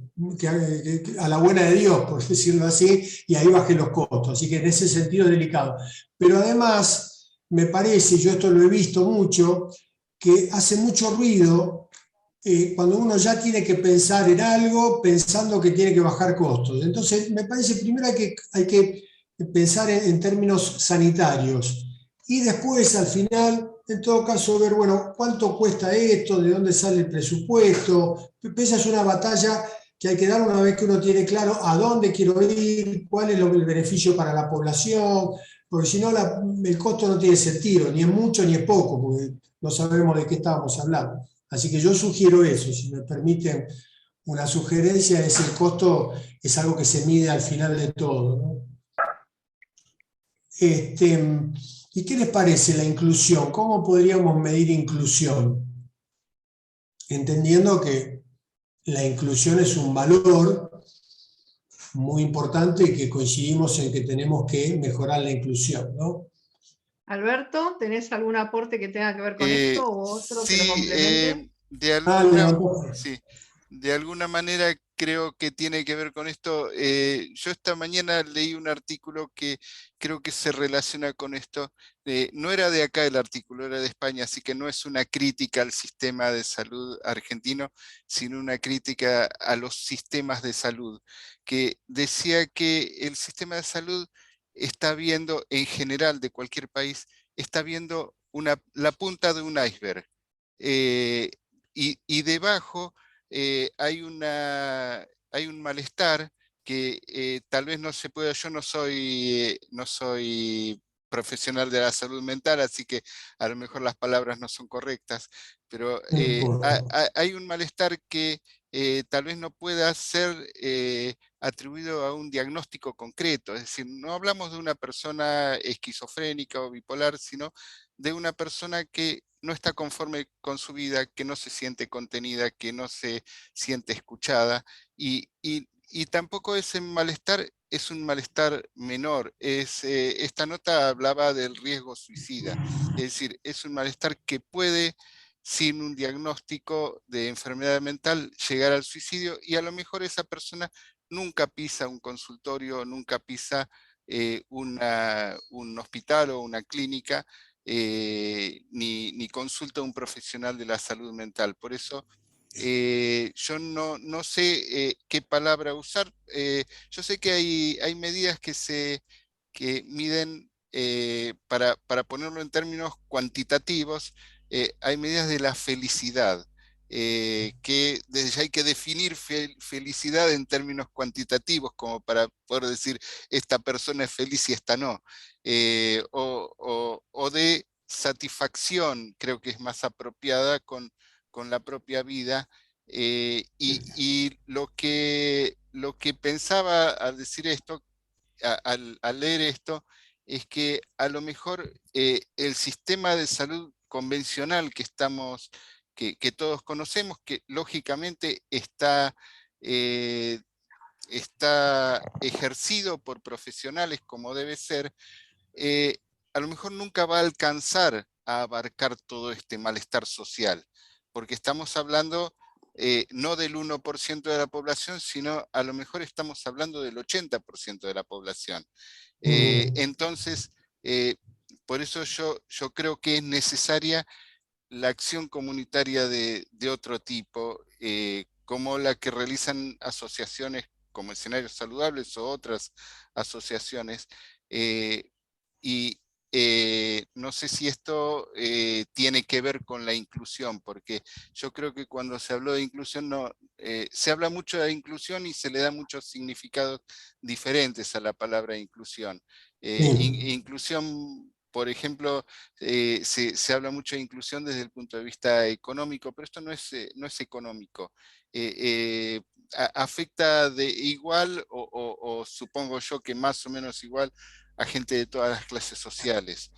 a la buena de Dios, por decirlo así, y ahí bajé los costos. Así que en ese sentido es delicado. Pero además, me parece, yo esto lo he visto mucho, que hace mucho ruido cuando uno ya tiene que pensar en algo, pensando que tiene que bajar costos. Entonces, me parece, primero hay que pensar en términos sanitarios. Y después, al final, en todo caso, ver, bueno, cuánto cuesta esto, de dónde sale el presupuesto. Esa es una batalla que hay que dar una vez que uno tiene claro a dónde quiero ir, cuál es el beneficio para la población, porque si no el costo no tiene sentido, ni es mucho ni es poco, porque no sabemos de qué estábamos hablando. Así que yo sugiero eso, si me permiten una sugerencia, es el costo, es algo que se mide al final de todo, ¿no? ¿Y qué les parece la inclusión? ¿Cómo podríamos medir inclusión? Entendiendo que la inclusión es un valor muy importante y que coincidimos en que tenemos que mejorar la inclusión, ¿no? Alberto, ¿tenés algún aporte que tenga que ver con esto o otro que lo Sí, complemente? sí, de alguna manera creo que tiene que ver con esto. Yo esta mañana leí un artículo que creo que se relaciona con esto. No era de acá el artículo, era de España, así que no es una crítica al sistema de salud argentino, sino una crítica a los sistemas de salud, que decía que el sistema de salud está viendo, en general de cualquier país, está viendo la punta de un iceberg. Y debajo hay un malestar que tal vez no se pueda. Yo no soy profesional de la salud mental, así que a lo mejor las palabras no son correctas, pero hay un malestar que tal vez no pueda ser atribuido a un diagnóstico concreto. Es decir, no hablamos de una persona esquizofrénica o bipolar, sino de una persona que no está conforme con su vida, que no se siente contenida, que no se siente escuchada, y tampoco ese malestar es un malestar menor. Esta nota hablaba del riesgo suicida, es decir, es un malestar que puede, sin un diagnóstico de enfermedad mental, llegar al suicidio, y a lo mejor esa persona nunca pisa un consultorio, nunca pisa un hospital o una clínica, ni consulta a un profesional de la salud mental. Por eso yo no sé qué palabra usar. Yo sé que hay medidas que miden, para ponerlo en términos cuantitativos, hay medidas de la felicidad, que desde ya hay que definir felicidad en términos cuantitativos, como para poder decir esta persona es feliz y esta no. O de satisfacción, creo que es más apropiada con la propia vida. Y lo que pensaba al decir esto, al leer esto, es que a lo mejor el sistema de salud convencional que todos conocemos, que lógicamente está ejercido por profesionales como debe ser, a lo mejor nunca va a alcanzar a abarcar todo este malestar social, porque estamos hablando no del 1% de la población, sino a lo mejor estamos hablando del 80% de la población. Entonces, por eso yo creo que es necesaria la acción comunitaria de otro tipo, como la que realizan asociaciones como Escenarios Saludables o otras asociaciones. Y no sé si esto tiene que ver con la inclusión, porque yo creo que cuando se habló de inclusión, se habla mucho de inclusión y se le da muchos significados diferentes a la palabra inclusión. Inclusión, por ejemplo, se habla mucho de inclusión desde el punto de vista económico, pero esto no es económico. Afecta de igual, o supongo yo que más o menos igual, a gente de todas las clases sociales.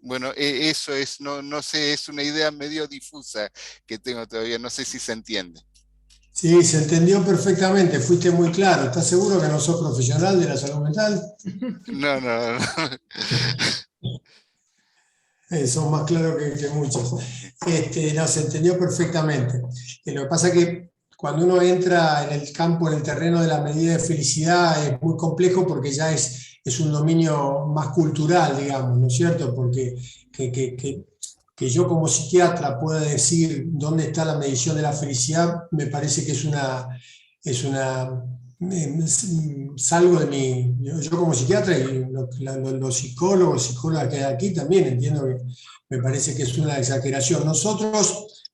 Bueno, eso es, no sé, es una idea medio difusa que tengo todavía, no sé si se entiende. Sí, se entendió perfectamente, fuiste muy claro. ¿Estás seguro que no sos profesional de la salud mental? No. Son más claros que muchos. No, se entendió perfectamente. Lo que pasa es que cuando uno entra en el campo, en el terreno de la medida de felicidad, es muy complejo porque ya es un dominio más cultural, digamos, ¿no es cierto? Porque que yo como psiquiatra pueda decir dónde está la medición de la felicidad, me parece que es una salgo de mi... Yo como psiquiatra y los psicólogos, psicólogas que hay aquí también entiendo que me parece que es una exageración. Nosotros,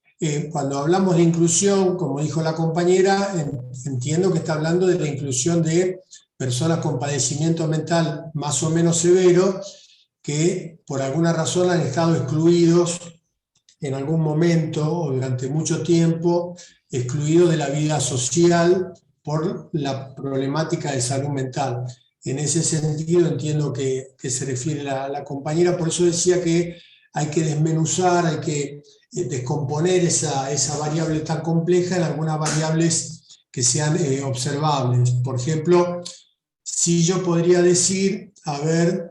cuando hablamos de inclusión, como dijo la compañera, entiendo que está hablando de la inclusión de personas con padecimiento mental más o menos severo que por alguna razón han estado excluidos en algún momento o durante mucho tiempo, excluidos de la vida social por la problemática de salud mental. En ese sentido entiendo que se refiere la compañera, por eso decía que hay que desmenuzar, hay que descomponer esa variable tan compleja en algunas variables que sean observables. Por ejemplo, si yo podría decir, a ver,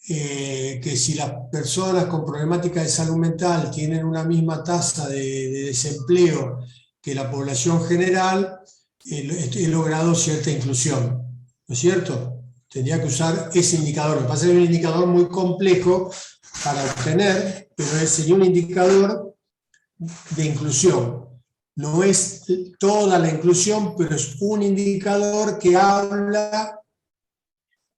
que si las personas con problemática de salud mental tienen una misma tasa de desempleo que la población general, he logrado cierta inclusión, ¿no es cierto? Tendría que usar ese indicador. Me pasa que es un indicador muy complejo para obtener, pero sería un indicador de inclusión. No es toda la inclusión, pero es un indicador que habla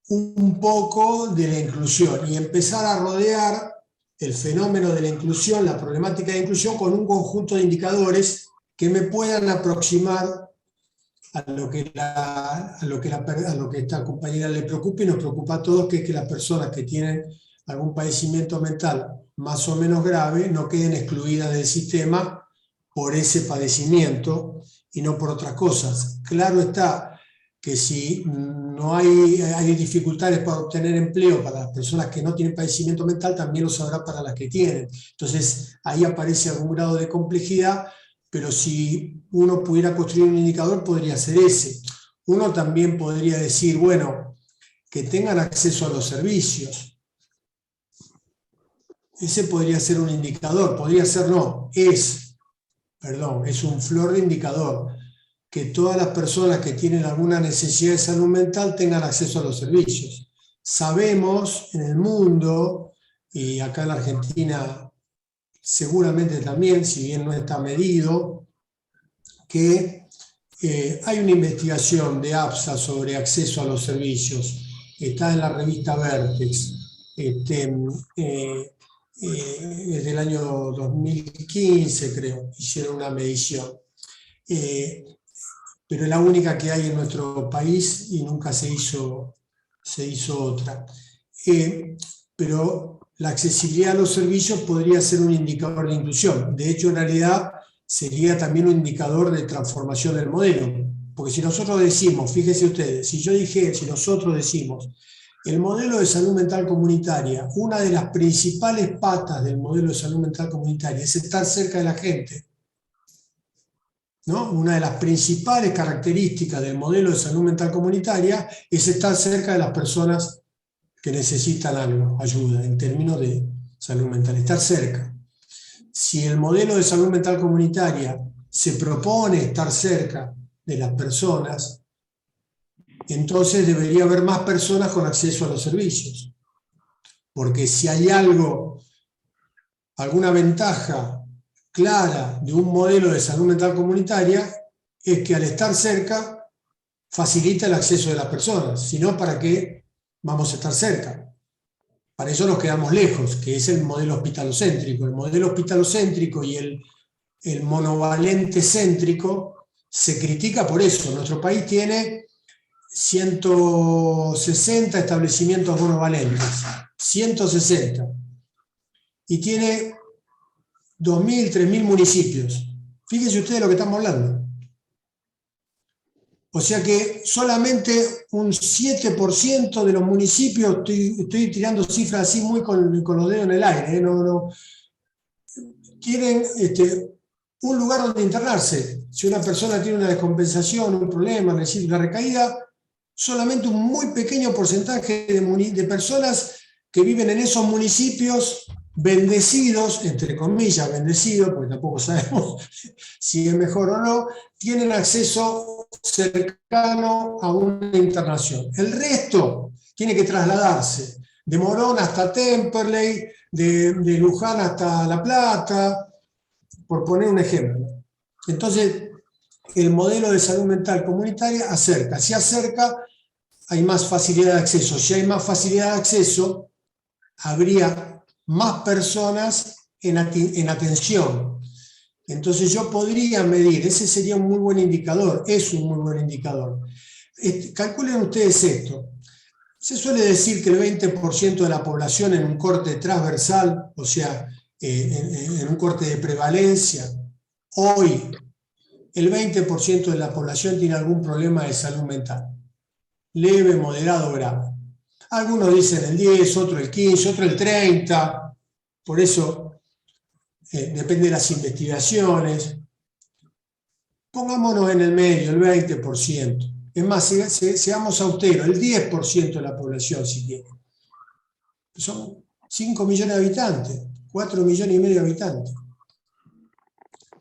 un poco de la inclusión y empezar a rodear el fenómeno de la inclusión, la problemática de inclusión, con un conjunto de indicadores que me puedan aproximar a lo que esta compañera le preocupa y nos preocupa a todos, que es que las personas que tienen algún padecimiento mental más o menos grave no queden excluidas del sistema por ese padecimiento y no por otras cosas. Claro está que si no hay dificultades para obtener empleo para las personas que no tienen padecimiento mental, también lo sabrá para las que tienen. Entonces ahí aparece algún grado de complejidad, pero si uno pudiera construir un indicador podría ser ese. Uno también podría decir, bueno, que tengan acceso a los servicios. Ese podría ser un indicador, podría ser no, es un flor de indicador. Que todas las personas que tienen alguna necesidad de salud mental tengan acceso a los servicios. Sabemos en el mundo, y acá en la Argentina seguramente también, si bien no está medido, que hay una investigación de APSA sobre acceso a los servicios. Está en la revista Vertex. Es del año 2015, creo, hicieron una medición. Pero es la única que hay en nuestro país y nunca se hizo otra. Pero la accesibilidad a los servicios podría ser un indicador de inclusión. De hecho, en realidad, sería también un indicador de transformación del modelo. Porque si nosotros decimos, fíjense ustedes, si nosotros decimos, el modelo de salud mental comunitaria, una de las principales patas del modelo de salud mental comunitaria es estar cerca de la gente, ¿no? Una de las principales características del modelo de salud mental comunitaria es estar cerca de las personas que necesitan algo, ayuda, en términos de salud mental, estar cerca. Si el modelo de salud mental comunitaria se propone estar cerca de las personas, entonces debería haber más personas con acceso a los servicios. Porque si hay alguna ventaja clara de un modelo de salud mental comunitaria, es que al estar cerca facilita el acceso de las personas. Si no, ¿para qué vamos a estar cerca? Para eso nos quedamos lejos, que es el modelo hospitalocéntrico. El modelo hospitalocéntrico y el monovalente céntrico se critica por eso. Nuestro país tiene 160 establecimientos monovalentes, 160. Y tiene 2.000, 3.000 municipios. Fíjense ustedes lo que estamos hablando. O sea que solamente un 7% de los municipios, estoy tirando cifras así muy con los dedos en el aire, tienen un lugar donde internarse. Si una persona tiene una descompensación, un problema, necesita una recaída, solamente un muy pequeño porcentaje de personas que viven en esos municipios bendecidos, entre comillas bendecidos, porque tampoco sabemos si es mejor o no, tienen acceso cercano a una internación. El resto tiene que trasladarse de Morón hasta Temperley, de Luján hasta La Plata, por poner un ejemplo. Entonces, el modelo de salud mental comunitaria acerca. Si acerca, hay más facilidad de acceso. Si hay más facilidad de acceso, habría más personas en atención. Entonces yo podría medir, ese sería un muy buen indicador, es un muy buen indicador. Calculen ustedes esto. Se suele decir que el 20% de la población en un corte transversal, o sea, en un corte de prevalencia, hoy el 20% de la población tiene algún problema de salud mental, leve, moderado, grave. Algunos dicen el 10, otro el 15, otro el 30, por eso depende de las investigaciones. Pongámonos en el medio, el 20%. Es más, seamos austeros, el 10% de la población, si quieren. Son 5 millones de habitantes, 4 millones y medio de habitantes.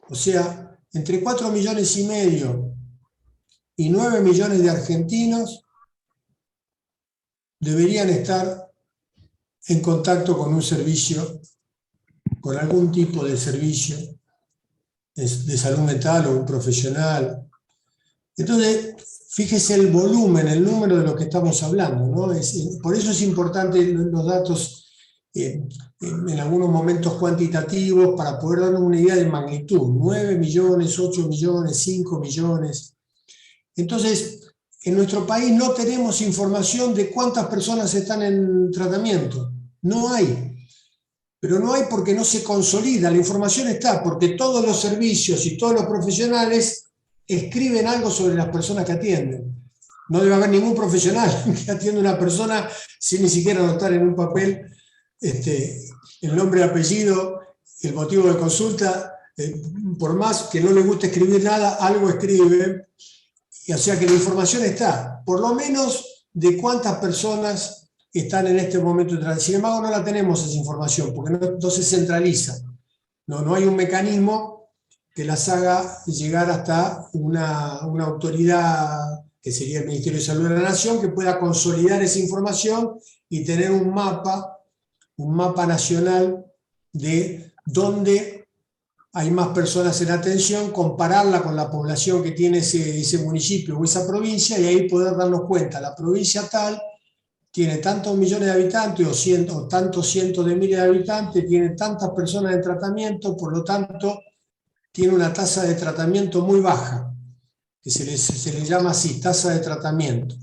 O sea, entre 4 millones y medio y 9 millones de argentinos deberían estar en contacto con un servicio, con algún tipo de servicio de salud mental o un profesional. Entonces, fíjese el volumen, el número de lo que estamos hablando, ¿no? Por eso es importante los datos en algunos momentos cuantitativos para poder darnos una idea de magnitud. 9 millones, 8 millones, 5 millones. Entonces, en nuestro país no tenemos información de cuántas personas están en tratamiento. No hay. Pero no hay porque no se consolida. La información está porque todos los servicios y todos los profesionales escriben algo sobre las personas que atienden. No debe haber ningún profesional que atienda a una persona sin ni siquiera anotar en un papel el nombre y apellido, el motivo de consulta, por más que no le guste escribir nada, algo escribe. Y o sea que la información está, por lo menos de cuántas personas están en este momento de tratamiento. Sin embargo, no la tenemos esa información, porque no se centraliza. No hay un mecanismo que las haga llegar hasta una autoridad, que sería el Ministerio de Salud de la Nación, que pueda consolidar esa información y tener un mapa nacional de dónde hay más personas en atención, compararla con la población que tiene ese municipio o esa provincia, y ahí poder darnos cuenta, la provincia tal tiene tantos millones de habitantes o tantos cientos de miles de habitantes, tiene tantas personas en tratamiento, por lo tanto tiene una tasa de tratamiento muy baja, que se le llama así, tasa de tratamiento.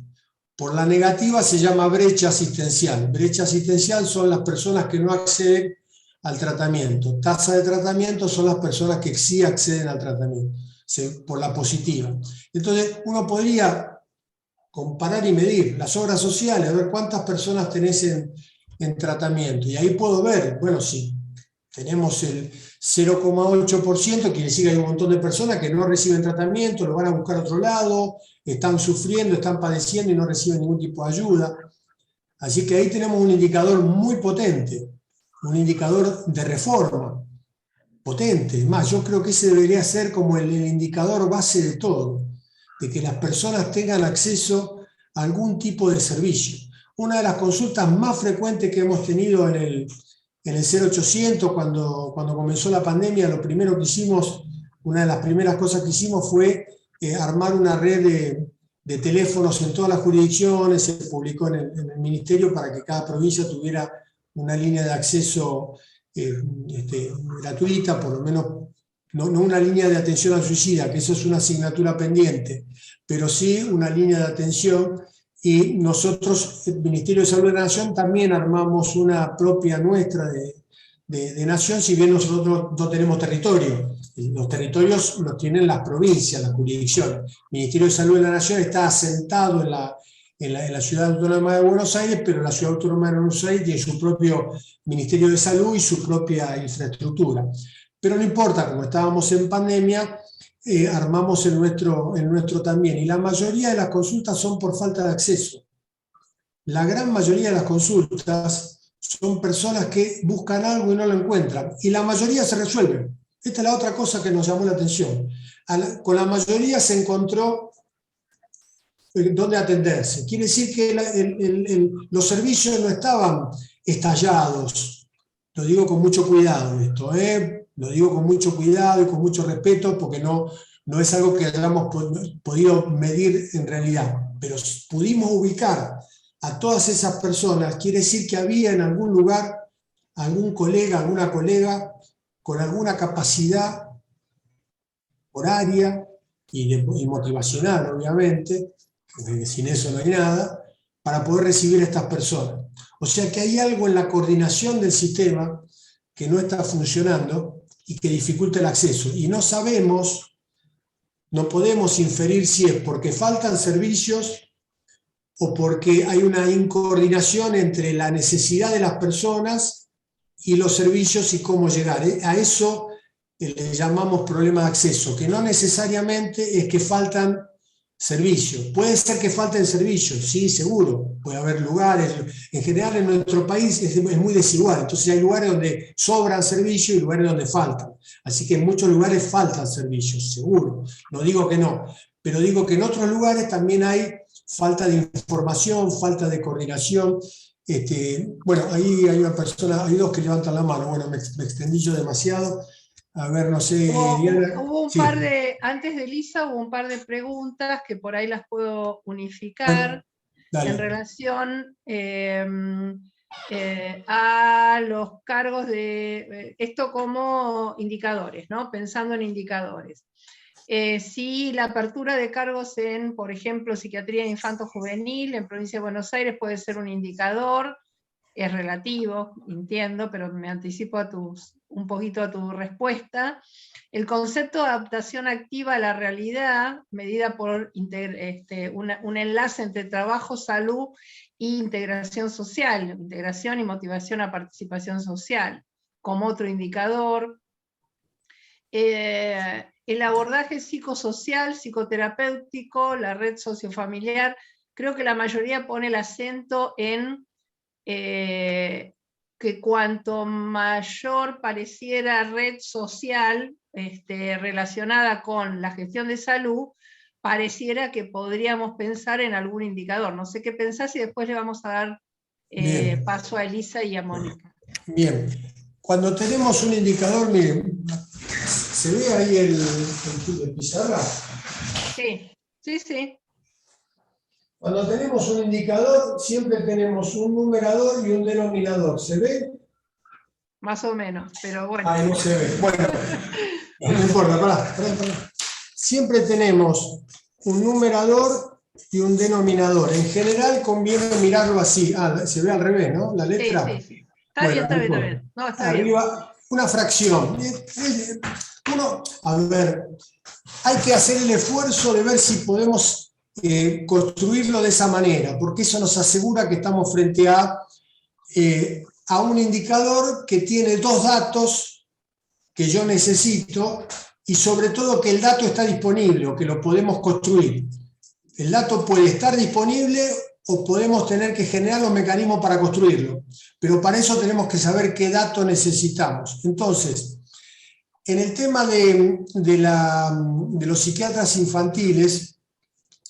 Por la negativa se llama brecha asistencial. Brecha asistencial son las personas que no acceden al tratamiento. Tasa de tratamiento son las personas que sí acceden al tratamiento, por la positiva. Entonces uno podría comparar y medir las obras sociales, ver cuántas personas tenés en tratamiento. Y ahí puedo ver, bueno, si tenemos el 0,8%, quiere decir que hay un montón de personas que no reciben tratamiento, lo van a buscar a otro lado, están sufriendo, están padeciendo y no reciben ningún tipo de ayuda. Así que ahí tenemos un indicador muy potente, un indicador de reforma potente. Es más, yo creo que ese debería ser como el indicador base de todo, de que las personas tengan acceso a algún tipo de servicio. Una de las consultas más frecuentes que hemos tenido en el 0800, cuando comenzó la pandemia, lo primero que hicimos, una de las primeras cosas que hicimos fue armar una red de teléfonos en todas las jurisdicciones. Se publicó en el ministerio para que cada provincia tuviera una línea de acceso gratuita, por lo menos no una línea de atención al suicida, que eso es una asignatura pendiente, pero sí una línea de atención. Y nosotros, el Ministerio de Salud de la Nación, también armamos una propia nuestra de Nación, si bien nosotros no tenemos territorio. Los territorios los tienen las provincias, las jurisdicciones. El Ministerio de Salud de la Nación está asentado en la Ciudad Autónoma de Buenos Aires, pero la Ciudad Autónoma de Buenos Aires tiene su propio Ministerio de Salud y su propia infraestructura. Pero no importa, como estábamos en pandemia, armamos el nuestro también. Y la mayoría de las consultas son por falta de acceso. La gran mayoría de las consultas son personas que buscan algo y no lo encuentran. Y la mayoría se resuelven. Esta es la otra cosa que nos llamó la atención. Con la mayoría se encontró dónde atenderse. Quiere decir que los servicios no estaban estallados. Lo digo con mucho cuidado esto, lo digo con mucho cuidado y con mucho respeto, porque no no es algo que hayamos podido medir en realidad, pero pudimos ubicar a todas esas personas, quiere decir que había en algún lugar algún colega, alguna colega con alguna capacidad horaria y motivacional, obviamente, porque sin eso no hay nada, para poder recibir a estas personas. O sea que hay algo en la coordinación del sistema que no está funcionando y que dificulta el acceso. Y no sabemos, no podemos inferir si es porque faltan servicios o porque hay una incoordinación entre la necesidad de las personas y los servicios y cómo llegar. A eso le llamamos problema de acceso, que no necesariamente es que faltan servicios. Puede ser que falten servicios, sí, seguro. Puede haber lugares. En general en nuestro país es muy desigual. Entonces hay lugares donde sobran servicios y lugares donde faltan. Así que en muchos lugares faltan servicios, seguro. No digo que no. Pero digo que en otros lugares también hay falta de información, falta de coordinación. Bueno, ahí hay una persona, hay dos que levantan la mano. Bueno, me extendí yo demasiado. A ver, no sé, Diana. Hubo un Sí. par de, antes de Lisa, hubo un par de preguntas que por ahí las puedo unificar en relación a los cargos de, esto como indicadores, ¿no? Pensando en indicadores. Si la apertura de cargos en, por ejemplo, psiquiatría infanto-juvenil en Provincia de Buenos Aires puede ser un indicador, es relativo, entiendo, pero me anticipo un poquito a tu respuesta. El concepto de adaptación activa a la realidad, medida por un enlace entre trabajo, salud e integración social, integración y motivación a participación social, como otro indicador. El abordaje psicosocial, psicoterapéutico, la red sociofamiliar, creo que la mayoría pone el acento en que cuanto mayor pareciera red social relacionada con la gestión de salud, pareciera que podríamos pensar en algún indicador. No sé qué pensás y después le vamos a dar paso a Elisa y a Mónica. Bien, cuando tenemos un indicador, miren, ¿se ve ahí el pizarra? Sí, sí, sí. Cuando tenemos un indicador, siempre tenemos un numerador y un denominador. ¿Se ve? Más o menos, pero bueno. Ahí no se ve. Bueno, no importa, pará. Siempre tenemos un numerador y un denominador. En general conviene mirarlo así. Se ve al revés, ¿no? La letra. Sí, sí, sí. Está bien, está bien. No, está arriba, bien. una fracción. A ver, hay que hacer el esfuerzo de ver si podemos construirlo de esa manera, porque eso nos asegura que estamos frente a un indicador que tiene dos datos que yo necesito y sobre todo que el dato está disponible o que lo podemos construir. El dato puede estar disponible o podemos tener que generar los mecanismos para construirlo, pero para eso tenemos que saber qué dato necesitamos. Entonces, en el tema de los psiquiatras infantiles,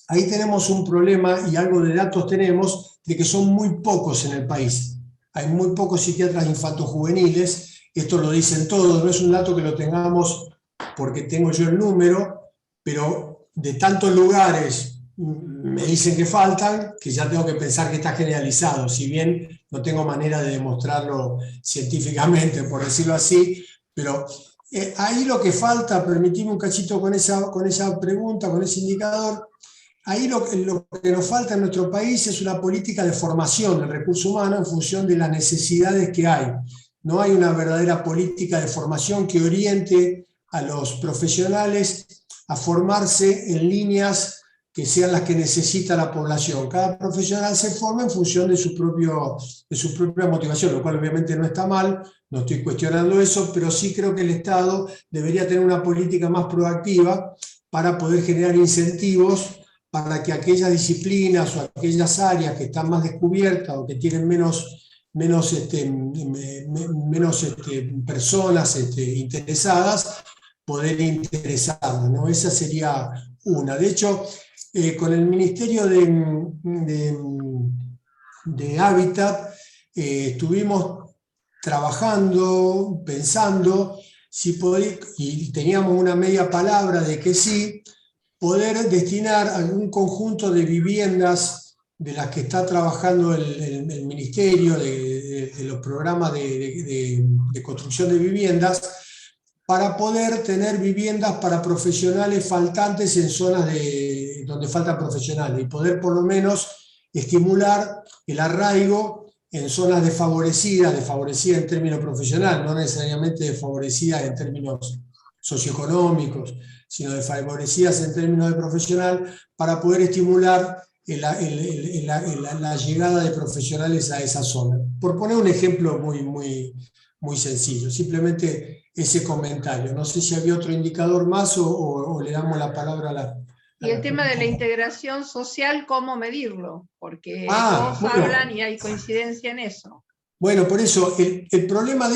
ahí tenemos un problema y algo de datos tenemos de que son muy pocos en el país. Hay muy pocos psiquiatras infantojuveniles, esto lo dicen todos, no es un dato que lo tengamos porque tengo yo el número, pero de tantos lugares me dicen que faltan, que ya tengo que pensar que está generalizado, si bien no tengo manera de demostrarlo científicamente, por decirlo así, pero ahí lo que falta, permitime un cachito con esa pregunta, con ese indicador. Ahí lo que nos falta en nuestro país es una política de formación del recurso humano en función de las necesidades que hay. No hay una verdadera política de formación que oriente a los profesionales a formarse en líneas que sean las que necesita la población. Cada profesional se forma en función de su propia motivación, lo cual obviamente no está mal, no estoy cuestionando eso, pero sí creo que el Estado debería tener una política más proactiva para poder generar incentivos para que aquellas disciplinas o aquellas áreas que están más descubiertas o que tienen menos personas interesadas, poder interesarnos, ¿no? Esa sería una. De hecho, con el Ministerio de Hábitat estuvimos trabajando, pensando y teníamos una media palabra de que sí, poder destinar algún conjunto de viviendas de las que está trabajando el Ministerio, de los programas de construcción de viviendas, para poder tener viviendas para profesionales faltantes en zonas donde faltan profesionales y poder por lo menos estimular el arraigo en zonas desfavorecidas en términos profesionales, no necesariamente desfavorecidas en términos socioeconómicos, sino desfavorecidas en términos de profesional, para poder estimular la llegada de profesionales a esa zona. Por poner un ejemplo muy sencillo, simplemente ese comentario. No sé si había otro indicador más o le damos la palabra a la... Y el tema de la integración social, ¿cómo medirlo? Porque todos bueno, hablan y hay coincidencia en eso. Bueno, por eso, el problema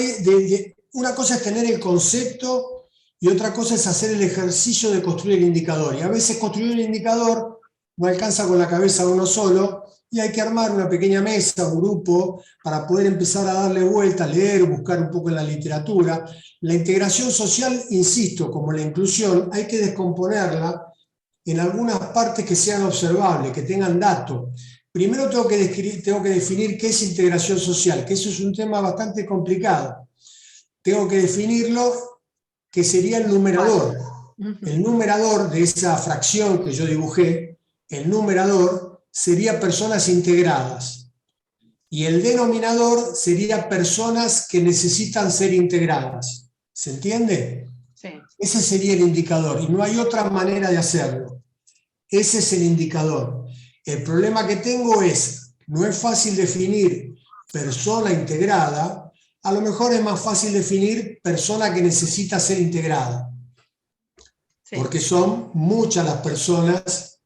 una cosa es tener el concepto y otra cosa es hacer el ejercicio de construir el indicador. Y a veces construir el indicador no alcanza con la cabeza de uno solo y hay que armar una pequeña mesa, un grupo, para poder empezar a darle vuelta, leer, buscar un poco en la literatura. La integración social, insisto, como la inclusión, hay que descomponerla en algunas partes que sean observables, que tengan datos. Primero tengo que definir qué es integración social, que eso es un tema bastante complicado. Tengo que definirlo, que sería el numerador. El numerador de esa fracción que yo dibujé, el numerador sería personas integradas. Y el denominador sería personas que necesitan ser integradas. ¿Se entiende? Sí. Ese sería el indicador y no hay otra manera de hacerlo. Ese es el indicador. El problema que tengo no es fácil definir persona integrada, a lo mejor es más fácil definir persona que necesita ser integrada. Sí. Porque son muchas las personas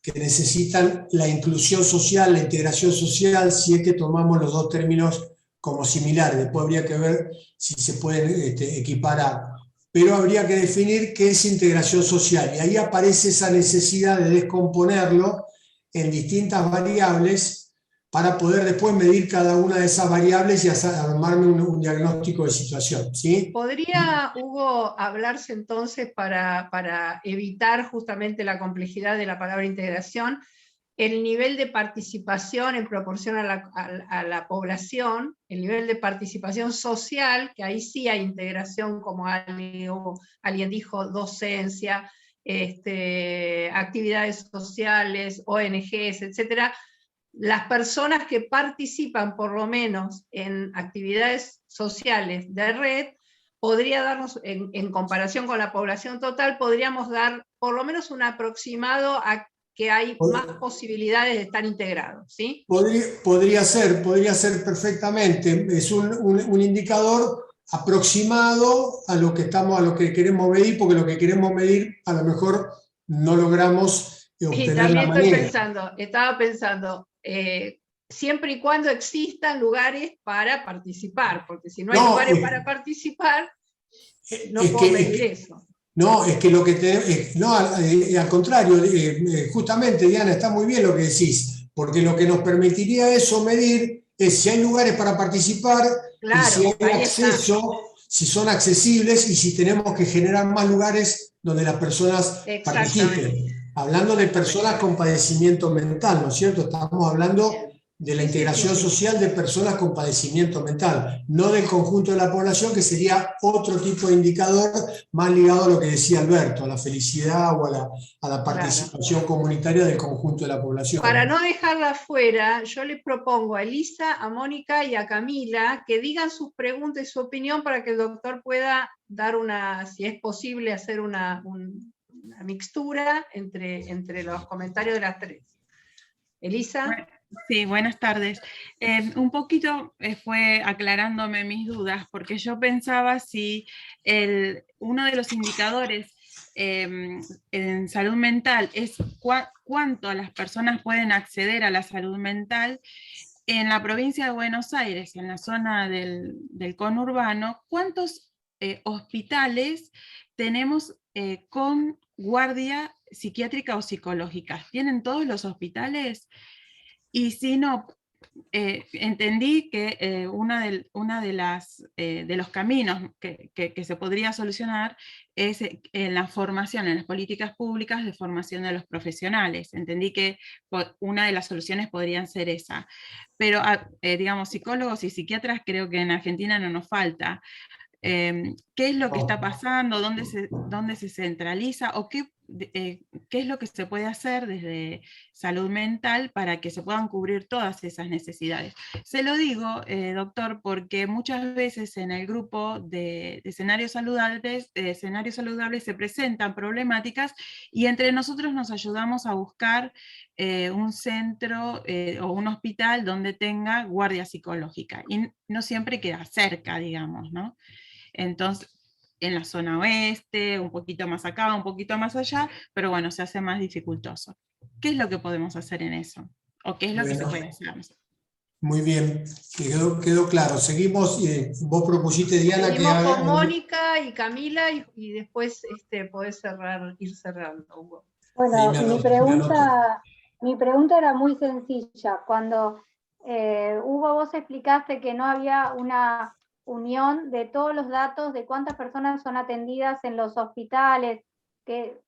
que necesitan la inclusión social, la integración social, si es que tomamos los dos términos como similares. Después habría que ver si se pueden equiparar. Pero habría que definir qué es integración social. Y ahí aparece esa necesidad de descomponerlo en distintas variables para poder después medir cada una de esas variables y armarme un diagnóstico de situación. ¿Sí? ¿Podría, Hugo, hablarse entonces para evitar justamente la complejidad de la palabra integración, el nivel de participación en proporción a la población, el nivel de participación social, que ahí sí hay integración, como alguien dijo, docencia, actividades sociales, ONGs, etcétera? Las personas que participan por lo menos en actividades sociales de red, podría darnos, en comparación con la población total, podríamos dar por lo menos un aproximado a que hay más posibilidades de estar integrados, ¿sí? Podría ser perfectamente. Es un indicador aproximado a lo que queremos medir, porque lo que queremos medir a lo mejor no logramos obtener la manera. Estaba pensando, siempre y cuando existan lugares para participar, porque si no hay lugares para participar, no puedo medir eso. No, es que lo que al contrario, justamente, Diana, está muy bien lo que decís, porque lo que nos permitiría eso medir es si hay lugares para participar, claro, y si hay acceso, si son accesibles y si tenemos que generar más lugares donde las personas participen. Hablando de personas con padecimiento mental, ¿no es cierto? Estamos hablando de la integración social de personas con padecimiento mental, no del conjunto de la población, que sería otro tipo de indicador más ligado a lo que decía Alberto, a la felicidad o a la participación comunitaria del conjunto de la población. Para no dejarla fuera, yo le propongo a Elisa, a Mónica y a Camila que digan sus preguntas y su opinión para que el doctor pueda dar si es posible, hacer una mixtura entre los comentarios de las tres. Elisa. Sí, buenas tardes. Un poquito fue aclarándome mis dudas, porque yo pensaba si uno de los indicadores en salud mental es cuánto las personas pueden acceder a la salud mental. En la provincia de Buenos Aires, en la zona del conurbano, ¿cuántos hospitales tenemos con guardia psiquiátrica o psicológica? ¿Tienen todos los hospitales? Y si no, entendí que una de los caminos que se podría solucionar es en la formación, en las políticas públicas de formación de los profesionales. Entendí que una de las soluciones podrían ser esa. Pero, digamos, psicólogos y psiquiatras creo que en Argentina no nos falta. ¿Qué es lo que está pasando? ¿Dónde se centraliza? ¿O qué es lo que se puede hacer desde salud mental para que se puedan cubrir todas esas necesidades? Se lo digo, doctor, porque muchas veces en el grupo de escenarios saludables se presentan problemáticas y entre nosotros nos ayudamos a buscar un centro o un hospital donde tenga guardia psicológica. Y no siempre queda cerca, digamos, ¿no? Entonces, en la zona oeste, un poquito más acá, un poquito más allá, pero bueno, se hace más dificultoso. ¿Qué es lo que podemos hacer en eso? ¿O qué es lo que se puede hacer? Muy bien, quedó claro. Seguimos, vos propusiste, Diana, que haga... con Mónica y Camila y después podés ir cerrando, Hugo. Bueno, mi pregunta era muy sencilla. Cuando, Hugo, vos explicaste que no había una unión de todos los datos de cuántas personas son atendidas en los hospitales, que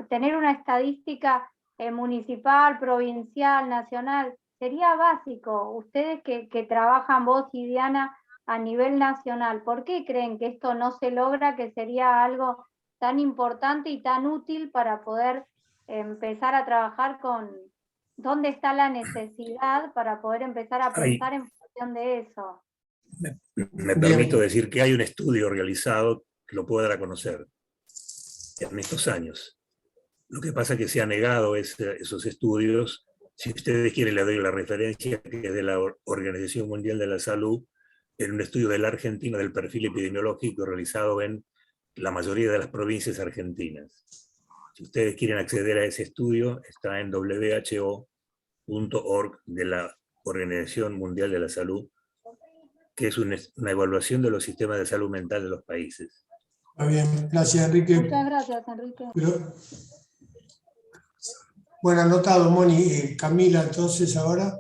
tener una estadística municipal, provincial, nacional, sería básico. Ustedes que trabajan, vos y Diana, a nivel nacional, ¿por qué creen que esto no se logra, que sería algo tan importante y tan útil para poder empezar a trabajar con dónde está la necesidad para poder empezar a pensar en función de eso? Me permito decir que hay un estudio realizado que lo puedo dar a conocer en estos años. Lo que pasa es que se ha negado esos estudios. Si ustedes quieren, le doy la referencia, que es de la Organización Mundial de la Salud, en un estudio de la Argentina del perfil epidemiológico realizado en la mayoría de las provincias argentinas. Si ustedes quieren acceder a ese estudio, está en who.org de la Organización Mundial de la Salud, que es una evaluación de los sistemas de salud mental de los países. Está bien, gracias, Enrique. Muchas gracias, Enrique. Bueno, anotado, Moni. Camila, entonces, ahora.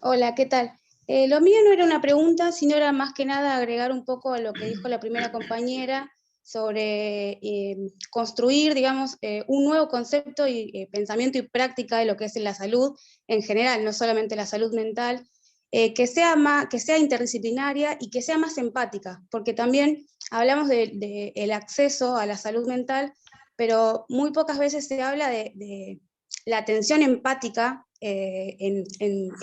Hola, ¿qué tal? Lo mío no era una pregunta, sino era más que nada agregar un poco a lo que dijo la primera compañera sobre construir, digamos, un nuevo concepto y pensamiento y práctica de lo que es la salud en general, no solamente la salud mental, que sea interdisciplinaria y que sea más empática, porque también hablamos del acceso a la salud mental, pero muy pocas veces se habla de la atención empática en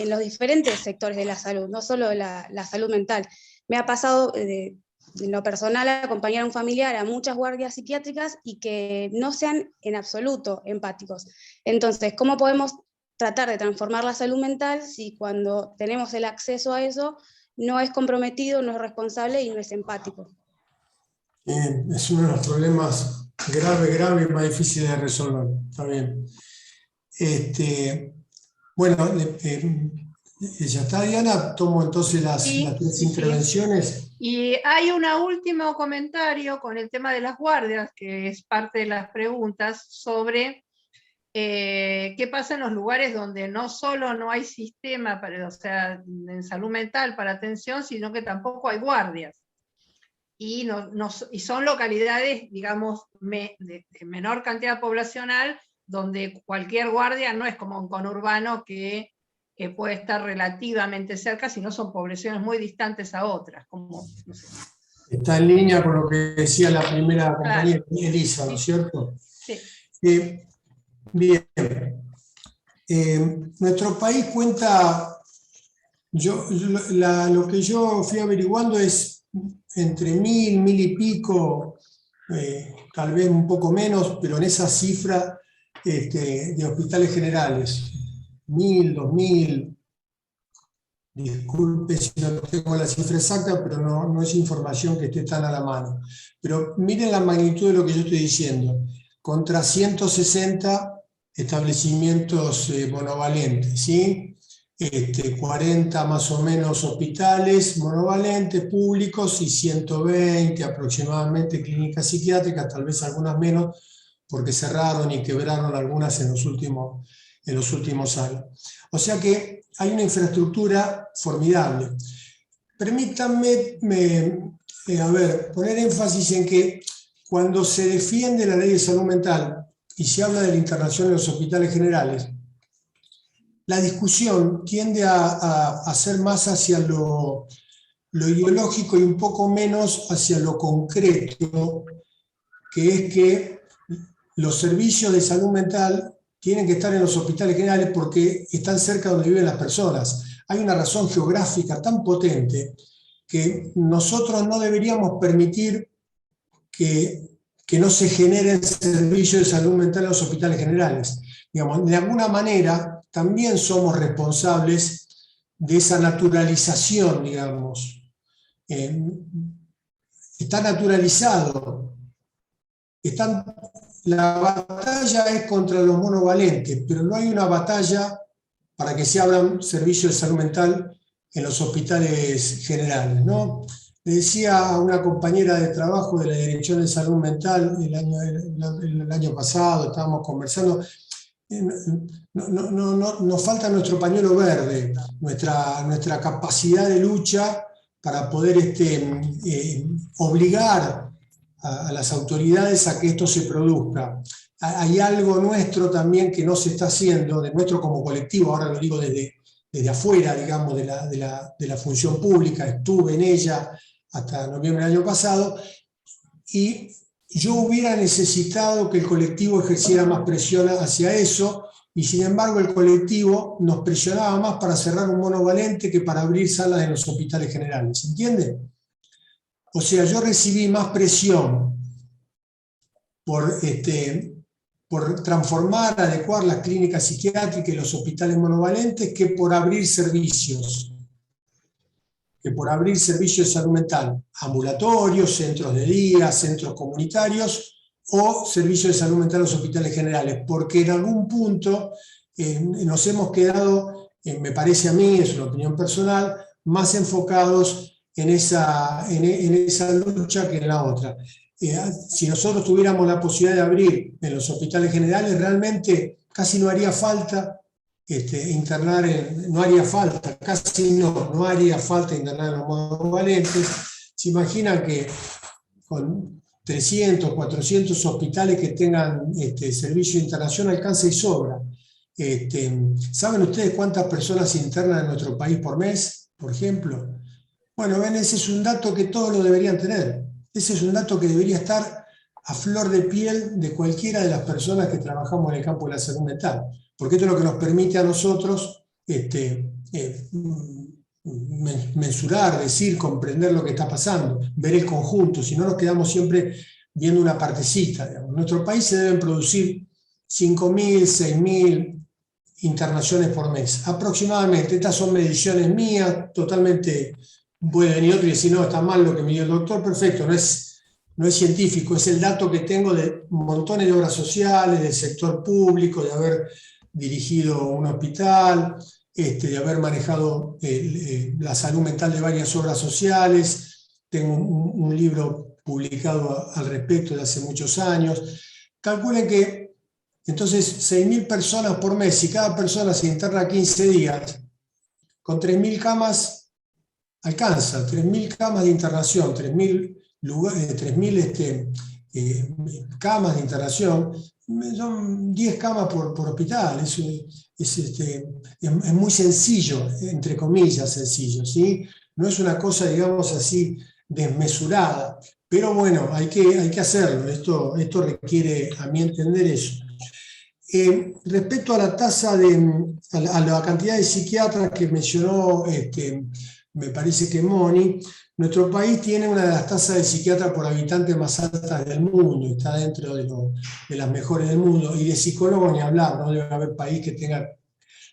los diferentes sectores de la salud, no solo la salud mental. Me ha pasado en lo personal acompañar a un familiar a muchas guardias psiquiátricas y que no sean en absoluto empáticos. Entonces, ¿cómo podemos tratar de transformar la salud mental si cuando tenemos el acceso a eso no es comprometido, no es responsable y no es empático? Es uno de los problemas grave y más difíciles de resolver. Está bien. Bueno, ya está, Diana. Tomo entonces las tres intervenciones. Y hay un último comentario con el tema de las guardias, que es parte de las preguntas, sobre qué pasa en los lugares donde no solo no hay sistema en salud mental para atención, sino que tampoco hay guardias. Y son localidades, digamos, de menor cantidad poblacional, donde cualquier guardia no es como un conurbano que puede estar relativamente cerca, sino son poblaciones muy distantes a otras. Como, no sé. Está en línea con lo que decía la primera compañera, Elisa, ¿no es cierto? Sí. Bien. Nuestro país cuenta, lo que yo fui averiguando es entre 1.000 y pico, tal vez un poco menos, pero en esa cifra de hospitales generales. 1.000, 2.000, disculpe si no tengo la cifra exacta, pero no es información que esté tan a la mano. Pero miren la magnitud de lo que yo estoy diciendo, contra 160 establecimientos monovalentes, ¿sí? 40 más o menos hospitales monovalentes públicos y 120 aproximadamente clínicas psiquiátricas, tal vez algunas menos, porque cerraron y quebraron algunas en los últimos años. O sea que hay una infraestructura formidable. Permítanme poner énfasis en que cuando se defiende la ley de salud mental y se habla de la internación en los hospitales generales, la discusión tiende a ser más hacia lo ideológico y un poco menos hacia lo concreto, que es que los servicios de salud mental tienen que estar en los hospitales generales porque están cerca de donde viven las personas. Hay una razón geográfica tan potente que nosotros no deberíamos permitir que no se generen servicios de salud mental en los hospitales generales. Digamos, de alguna manera también somos responsables de esa naturalización, digamos. Está naturalizado. La batalla es contra los monovalentes, pero no hay una batalla para que se abran servicios de salud mental en los hospitales generales, ¿no? Le decía a una compañera de trabajo de la Dirección de Salud Mental el año pasado, estábamos conversando, nos falta nuestro pañuelo verde, nuestra capacidad de lucha para poder obligar a las autoridades a que esto se produzca. Hay algo nuestro también que no se está haciendo, de nuestro como colectivo, ahora lo digo desde afuera, digamos, de la función pública, estuve en ella hasta noviembre del año pasado, y yo hubiera necesitado que el colectivo ejerciera más presión hacia eso, y sin embargo el colectivo nos presionaba más para cerrar un monovalente que para abrir salas en los hospitales generales, ¿entiende? O sea, yo recibí más presión por transformar, adecuar las clínicas psiquiátricas y los hospitales monovalentes que por abrir servicios de salud mental, ambulatorios, centros de día, centros comunitarios o servicios de salud mental en los hospitales generales, porque en algún punto nos hemos quedado, me parece a mí, es una opinión personal, más enfocados en esa lucha que en la otra. Si nosotros tuviéramos la posibilidad de abrir en los hospitales generales, realmente casi no haría falta internar, no haría falta internar en los monovalentes. Se imaginan que con 300, 400 hospitales que tengan servicio de internación alcanza y sobra. ¿Saben ustedes cuántas personas se internan en nuestro país por mes, por ejemplo? Bueno, ven, ese es un dato que todos lo deberían tener. Ese es un dato que debería estar a flor de piel de cualquiera de las personas que trabajamos en el campo de la salud mental. Porque esto es lo que nos permite a nosotros mensurar, decir, comprender lo que está pasando, ver el conjunto, si no nos quedamos siempre viendo una partecita. Digamos. En nuestro país se deben producir 5.000, 6.000 internaciones por mes, aproximadamente. Estas son mediciones mías, totalmente. Puede venir otro y decir, no, está mal lo que me dio el doctor, perfecto, no es científico, es el dato que tengo de montones de obras sociales, del sector público, de haber dirigido un hospital, de haber manejado la salud mental de varias obras sociales. Tengo un libro publicado al respecto de hace muchos años. Calculen que entonces 6.000 personas por mes, si cada persona se interna 15 días, con 3.000 camas alcanza, 3.000 camas de internación, 3.000 camas de internación, son 10 camas por hospital. Es muy sencillo, entre comillas sencillo, ¿sí? No es una cosa, digamos así, desmesurada, pero bueno, hay que hacerlo, esto requiere, a mi entender, eso. Respecto a la tasa a la cantidad de psiquiatras que mencionó, me parece que Moni, nuestro país tiene una de las tasas de psiquiatras por habitante más altas del mundo, está dentro de las mejores del mundo, y de psicólogos ni hablar, no debe haber país que tenga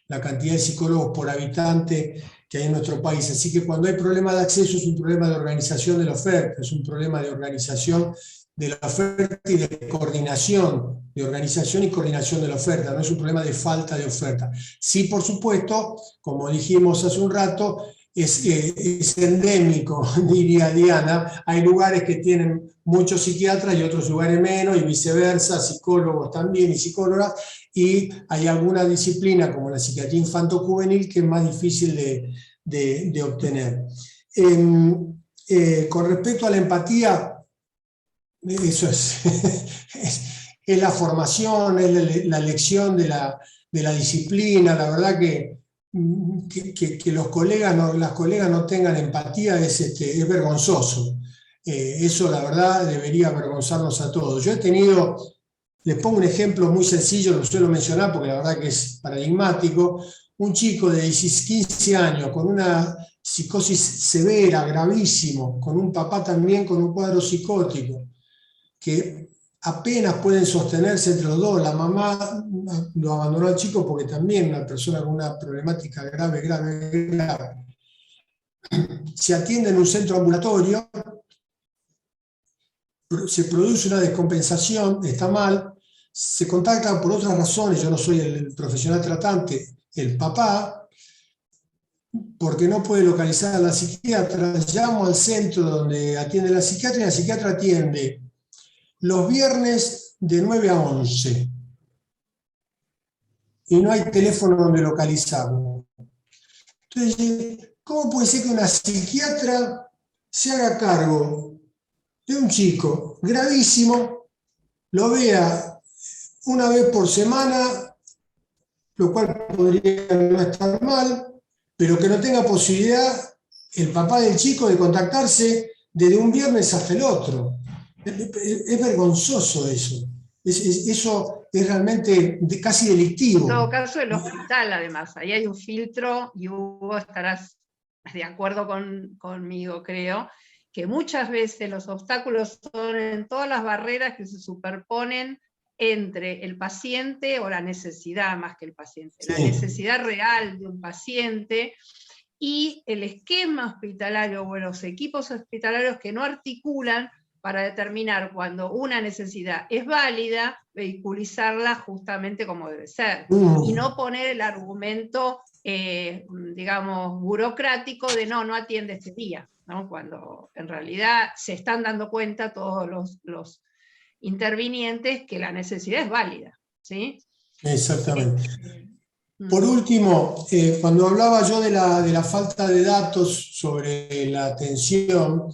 la cantidad de psicólogos por habitante que hay en nuestro país. Así que cuando hay problema de acceso es un problema de organización de la oferta, es un problema de organización de la oferta y de coordinación, de organización y coordinación de la oferta, no es un problema de falta de oferta. Sí, por supuesto, como dijimos hace un rato, es endémico, diría Diana. Hay lugares que tienen muchos psiquiatras y otros lugares menos, y viceversa, psicólogos también y psicólogas, y hay alguna disciplina como la psiquiatría infanto-juvenil que es más difícil de obtener. Con respecto a la empatía, eso es la formación, es la elección de la disciplina. La verdad que los colegas las colegas no tengan empatía es vergonzoso. Eso, la verdad, debería avergonzarnos a todos. Yo he tenido, les pongo un ejemplo muy sencillo, lo suelo mencionar porque la verdad que es paradigmático, un chico de 15 años con una psicosis severa, gravísimo, con un papá también con un cuadro psicótico, que apenas pueden sostenerse entre los dos. La mamá lo abandonó al chico porque también una persona con una problemática grave. Se atiende en un centro ambulatorio, se produce una descompensación, está mal, se contacta por otras razones, yo no soy el profesional tratante, el papá, porque no puede localizar a la psiquiatra. Llamo al centro donde atiende la psiquiatra y la psiquiatra atiende los viernes de 9 a 11. Y no hay teléfono donde localizarlo. Entonces, ¿cómo puede ser que una psiquiatra se haga cargo de un chico gravísimo, lo vea una vez por semana, lo cual podría no estar mal, pero que no tenga posibilidad el papá del chico de contactarse desde un viernes hasta el otro? Es vergonzoso eso. Eso es realmente casi delictivo. En todo caso, el hospital, además, ahí hay un filtro, y Hugo estarás de acuerdo conmigo, creo, que muchas veces los obstáculos son en todas las barreras que se superponen entre el paciente, o la necesidad más que el paciente, sí, la necesidad real de un paciente, y el esquema hospitalario o los equipos hospitalarios que no articulan para determinar cuando una necesidad es válida, vehiculizarla justamente como debe ser, y no poner el argumento, digamos, burocrático de no atiende este día, ¿no? Cuando en realidad se están dando cuenta todos los intervinientes que la necesidad es válida, ¿sí? Exactamente. Por último, cuando hablaba yo de la falta de datos sobre la atención,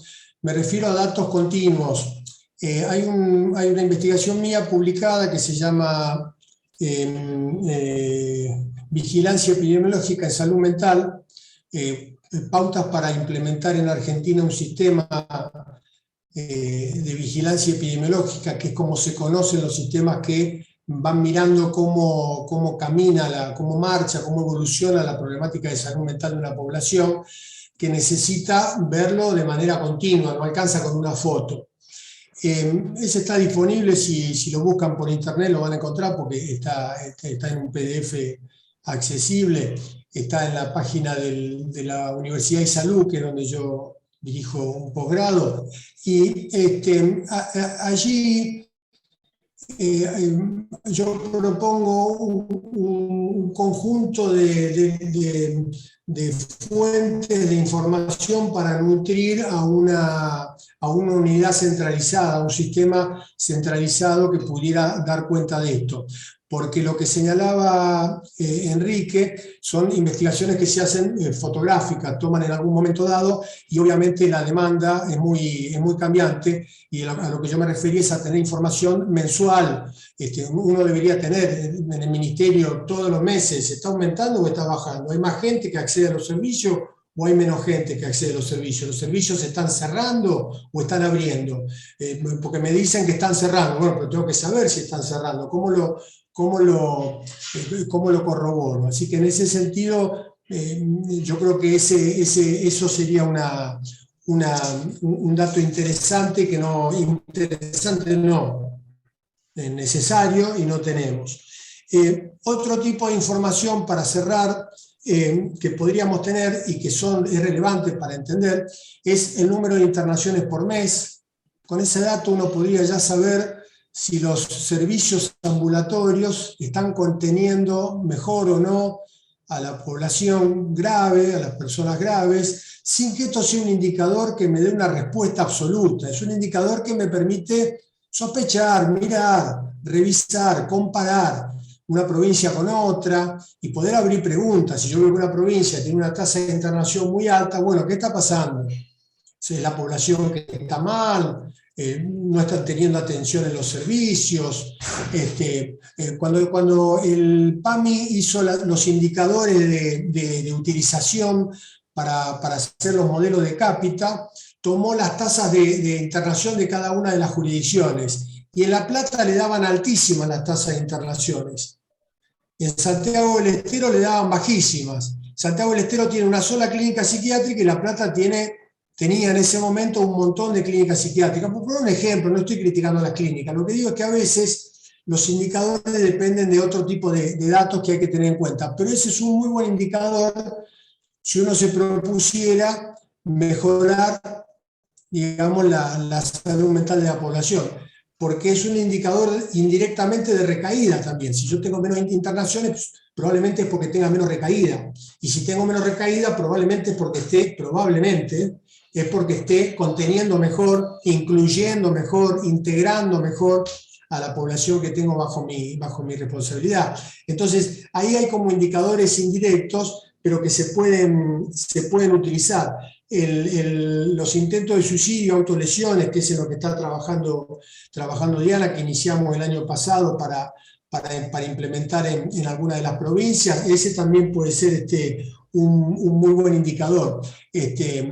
me refiero a datos continuos. Hay una investigación mía publicada que se llama Vigilancia epidemiológica en salud mental, pautas para implementar en Argentina un sistema de vigilancia epidemiológica, que es como se conocen los sistemas que van mirando cómo camina, cómo marcha, cómo evoluciona la problemática de salud mental de una población, que necesita verlo de manera continua, no alcanza con una foto. Ese está disponible, si lo buscan por internet lo van a encontrar, porque está en un PDF accesible, está en la página de la Universidad de Salud, que es donde yo dirijo un posgrado, y allí yo propongo un conjunto de fuentes de información para nutrir a una unidad centralizada, a un sistema centralizado que pudiera dar cuenta de esto. Porque lo que señalaba Enrique son investigaciones que se hacen fotográficas, toman en algún momento dado, y obviamente la demanda es muy cambiante, y a lo que yo me refería es a tener información mensual. Uno debería tener en el ministerio todos los meses, ¿está aumentando o está bajando? ¿Hay más gente que accede a los servicios o hay menos gente que accede a los servicios? ¿Los servicios se están cerrando o están abriendo? Porque me dicen que están cerrando. Bueno, pero tengo que saber si están cerrando. ¿Cómo lo corroboro? Así que en ese sentido, yo creo que eso sería un dato interesante, necesario, y no tenemos. Otro tipo de información para cerrar, que podríamos tener y que es relevante para entender, es el número de internaciones por mes. Con ese dato uno podría ya saber si los servicios ambulatorios están conteniendo mejor o no a la población grave, a las personas graves, sin que esto sea un indicador que me dé una respuesta absoluta. Es un indicador que me permite sospechar, mirar, revisar, comparar una provincia con otra y poder abrir preguntas. Si yo veo que una provincia tiene una tasa de internación muy alta, bueno, ¿qué está pasando? ¿Es la población que está mal? ¿No están teniendo atención en los servicios? Cuando el PAMI hizo los indicadores de utilización para hacer los modelos de cápita, tomó las tasas de internación de cada una de las jurisdicciones. Y en La Plata le daban altísimas las tasas de internaciones. En Santiago del Estero le daban bajísimas. Santiago del Estero tiene una sola clínica psiquiátrica y La Plata tenía en ese momento un montón de clínicas psiquiátricas. Por poner un ejemplo, no estoy criticando las clínicas, lo que digo es que a veces los indicadores dependen de otro tipo de datos que hay que tener en cuenta. Pero ese es un muy buen indicador si uno se propusiera mejorar, digamos, la salud mental de la población, porque es un indicador indirectamente de recaída también. Si yo tengo menos internaciones, pues, probablemente es porque tenga menos recaída. Y si tengo menos recaída, probablemente es porque esté conteniendo mejor, incluyendo mejor, integrando mejor a la población que tengo bajo mi responsabilidad. Entonces, ahí hay como indicadores indirectos, pero que se pueden utilizar. Los intentos de suicidio, autolesiones, que es en lo que está trabajando Diana, que iniciamos el año pasado para implementar en alguna de las provincias, ese también puede ser un muy buen indicador.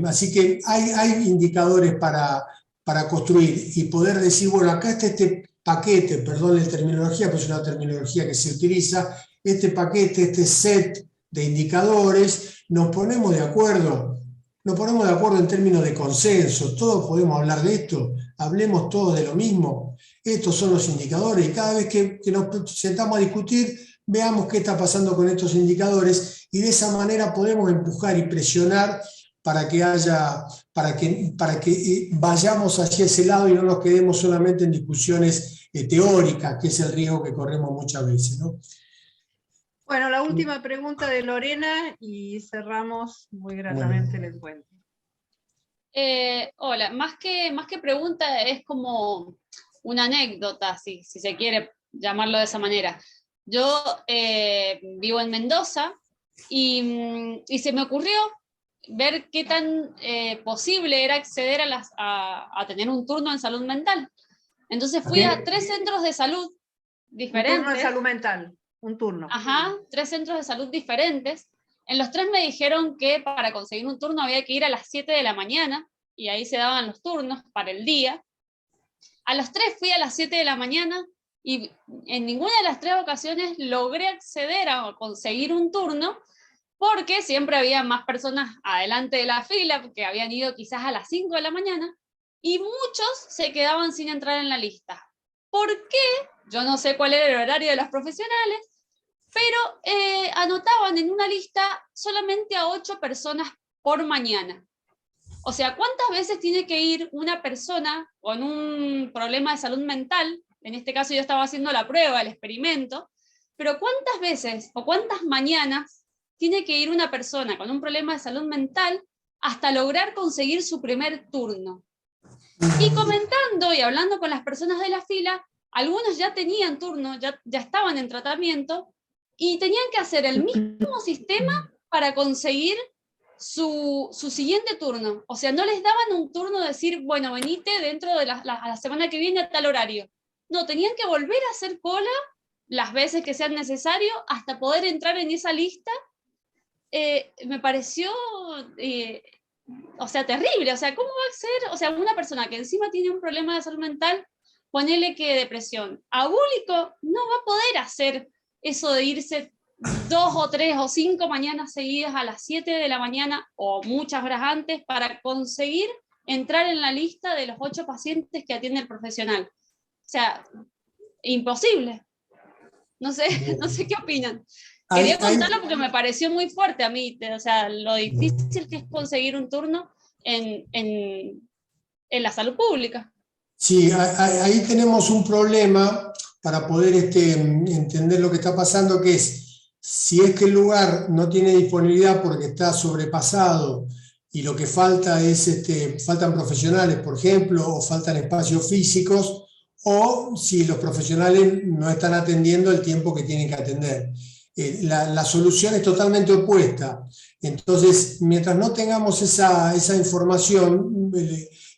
Así que hay indicadores para construir y poder decir, bueno, acá está este paquete, perdón la terminología, pues es una terminología que se utiliza, este paquete, este set de indicadores, nos ponemos de acuerdo en términos de consenso, todos podemos hablar de esto, hablemos todos de lo mismo, estos son los indicadores, y cada vez que nos sentamos a discutir, veamos qué está pasando con estos indicadores, y de esa manera podemos empujar y presionar para que vayamos hacia ese lado y no nos quedemos solamente en discusiones teóricas, que es el riesgo que corremos muchas veces, ¿no? Bueno, la última pregunta de Lorena y cerramos muy gratamente el encuentro. Hola, más que pregunta es como una anécdota, si se quiere llamarlo de esa manera. Yo vivo en Mendoza y se me ocurrió ver qué tan posible era acceder a tener un turno en salud mental. Entonces fui a 3 centros de salud diferentes. Un turno de salud mental. Un turno. Ajá, 3 centros de salud diferentes. En los 3 me dijeron que para conseguir un turno había que ir a las 7 de la mañana, y ahí se daban los turnos para el día. A los 3 fui a las 7 de la mañana, y en ninguna de las 3 ocasiones logré acceder a conseguir un turno, porque siempre había más personas adelante de la fila, que habían ido quizás a las 5 de la mañana, y muchos se quedaban sin entrar en la lista. ¿Por qué? Yo no sé cuál era el horario de los profesionales, pero anotaban en una lista solamente a 8 personas por mañana. O sea, ¿cuántas veces tiene que ir una persona con un problema de salud mental? En este caso yo estaba haciendo la prueba, el experimento, pero ¿cuántas veces o cuántas mañanas tiene que ir una persona con un problema de salud mental hasta lograr conseguir su primer turno? Y comentando y hablando con las personas de la fila, algunos ya tenían turno, ya estaban en tratamiento, y tenían que hacer el mismo sistema para conseguir su siguiente turno. O sea, no les daban un turno de decir, bueno, venite dentro de la semana que viene a tal horario. No, tenían que volver a hacer cola las veces que sean necesario hasta poder entrar en esa lista. Me pareció, o sea, terrible. O sea, ¿cómo va a ser? O sea, una persona que encima tiene un problema de salud mental, ponele que depresión, abúlico, no va a poder hacer eso de irse 2 o 3 o 5 mañanas seguidas a las 7 de la mañana o muchas horas antes para conseguir entrar en la lista de los 8 pacientes que atiende el profesional. O sea, imposible. No sé qué opinan. Quería contarlo porque me pareció muy fuerte a mí, o sea, lo difícil que es conseguir un turno en la salud pública. Sí, ahí tenemos un problema para poder entender lo que está pasando, que es Si es que el lugar no tiene disponibilidad porque está sobrepasado y lo que falta es, faltan profesionales, por ejemplo, o faltan espacios físicos, o si los profesionales no están atendiendo el tiempo que tienen que atender. La solución es totalmente opuesta. Entonces, mientras no tengamos esa información,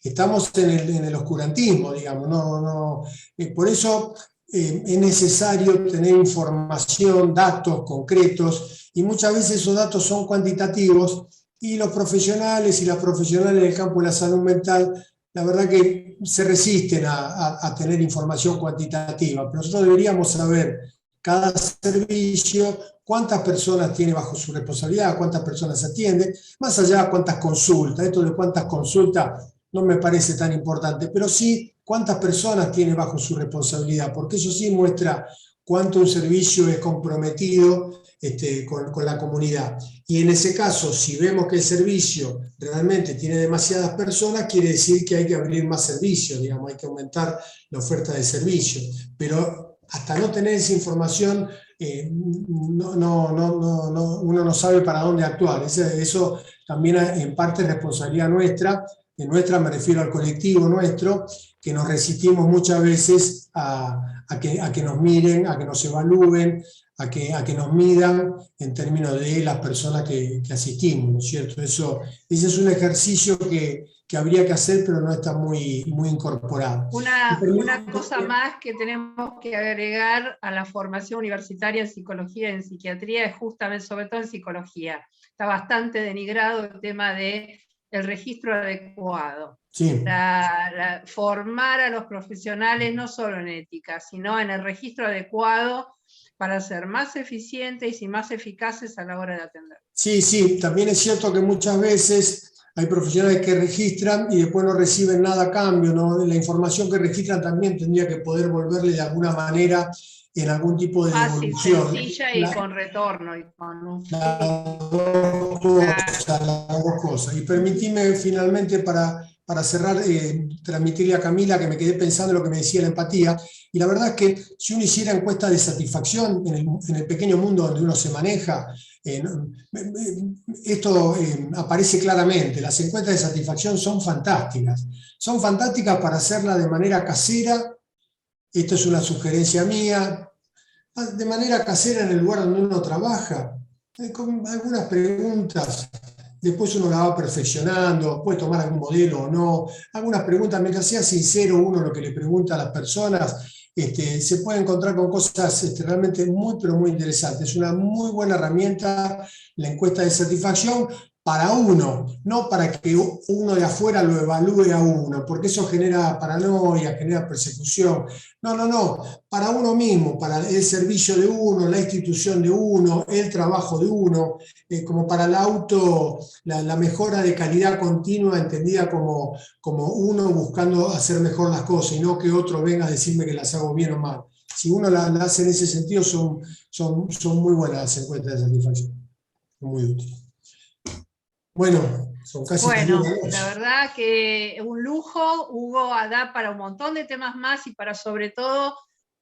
estamos en el oscurantismo, digamos. Por eso es necesario tener información, datos concretos, y muchas veces esos datos son cuantitativos, y los profesionales y las profesionales del campo de la salud mental, la verdad que se resisten a tener información cuantitativa. Pero nosotros deberíamos saber cada servicio, cuántas personas tiene bajo su responsabilidad, cuántas personas atiende, más allá de cuántas consultas. Esto de cuántas consultas no me parece tan importante, pero sí cuántas personas tiene bajo su responsabilidad, porque eso sí muestra cuánto un servicio es comprometido con la comunidad. Y en ese caso, si vemos que el servicio realmente tiene demasiadas personas, quiere decir que hay que abrir más servicios, digamos, hay que aumentar la oferta de servicios. Pero hasta no tener esa información, uno no sabe para dónde actuar. Eso también en parte es responsabilidad nuestra. De nuestra me refiero al colectivo nuestro, que nos resistimos muchas veces a que nos miren, a que nos evalúen, a que nos midan en términos de las personas que asistimos, ¿no es cierto? Ese es un ejercicio que habría que hacer, pero no está muy incorporado. Una cosa más que tenemos que agregar a la formación universitaria en psicología y en psiquiatría es justamente, sobre todo en psicología, está bastante denigrado el tema del registro adecuado. Sí. Formar a los profesionales no solo en ética, sino en el registro adecuado para ser más eficientes y más eficaces a la hora de atender. Sí, también es cierto que muchas veces hay profesionales que registran y después no reciben nada a cambio, ¿no? La información que registran también tendría que poder volverle de alguna manera en algún tipo de devolución. Sencilla y con retorno. Y con un las dos cosas. Y permitime finalmente para cerrar, transmitirle a Camila que me quedé pensando en lo que me decía la empatía, y la verdad es que si uno hiciera encuestas de satisfacción en el pequeño mundo donde uno se maneja, esto aparece claramente. Las encuestas de satisfacción son fantásticas para hacerlas de manera casera. Esto es una sugerencia mía, de manera casera en el lugar donde uno trabaja, con algunas preguntas. Después uno la va perfeccionando, puede tomar algún modelo o no. Algunas preguntas, mientras sea sincero uno lo que le pregunta a las personas, se puede encontrar con cosas realmente muy, pero muy interesantes. Es una muy buena herramienta la encuesta de satisfacción para uno, no para que uno de afuera lo evalúe a uno, porque eso genera paranoia, genera persecución. No, para uno mismo, para el servicio de uno, la institución de uno, el trabajo de uno, como para la mejora de calidad continua, entendida como uno buscando hacer mejor las cosas y no que otro venga a decirme que las hago bien o mal. Si uno la hace en ese sentido, son muy buenas las encuestas de satisfacción, muy útiles. Bueno, son casi la verdad que un lujo. Hugo da para un montón de temas más y para sobre todo,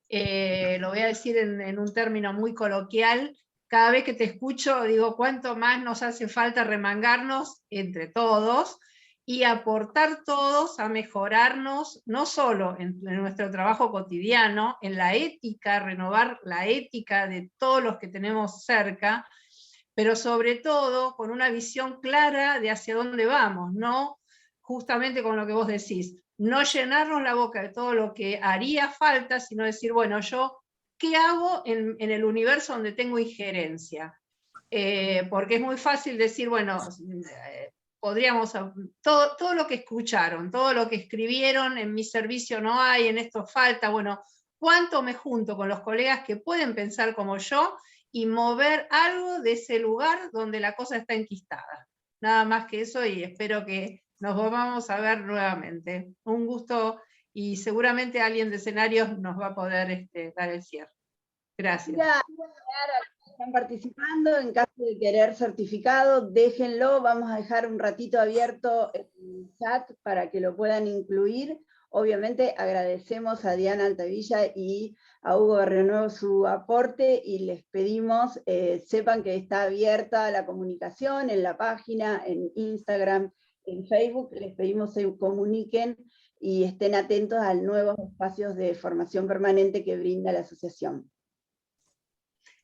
lo voy a decir en un término muy coloquial, cada vez que te escucho digo cuánto más nos hace falta remangarnos entre todos y aportar todos a mejorarnos, no solo en nuestro trabajo cotidiano, en la ética, renovar la ética de todos los que tenemos cerca, pero sobre todo con una visión clara de hacia dónde vamos, no justamente con lo que vos decís, no llenarnos la boca de todo lo que haría falta, sino decir, bueno, yo, ¿qué hago en el universo donde tengo injerencia? Porque es muy fácil decir, bueno, podríamos, todo lo que escucharon, todo lo que escribieron, en mi servicio no hay, en esto falta, bueno, ¿cuánto me junto con los colegas que pueden pensar como yo y mover algo de ese lugar donde la cosa está enquistada? Nada más que eso, y espero que nos volvamos a ver nuevamente. Un gusto, y seguramente alguien de escenarios nos va a poder dar el cierre. Gracias. Están participando, en caso de querer certificado, déjenlo, vamos a dejar un ratito abierto el chat para que lo puedan incluir, Obviamente agradecemos a Diana Altavilla y a Hugo Barrionuevo su aporte y les pedimos, sepan que está abierta la comunicación en la página, en Instagram, en Facebook, les pedimos se comuniquen y estén atentos a nuevos espacios de formación permanente que brinda la asociación.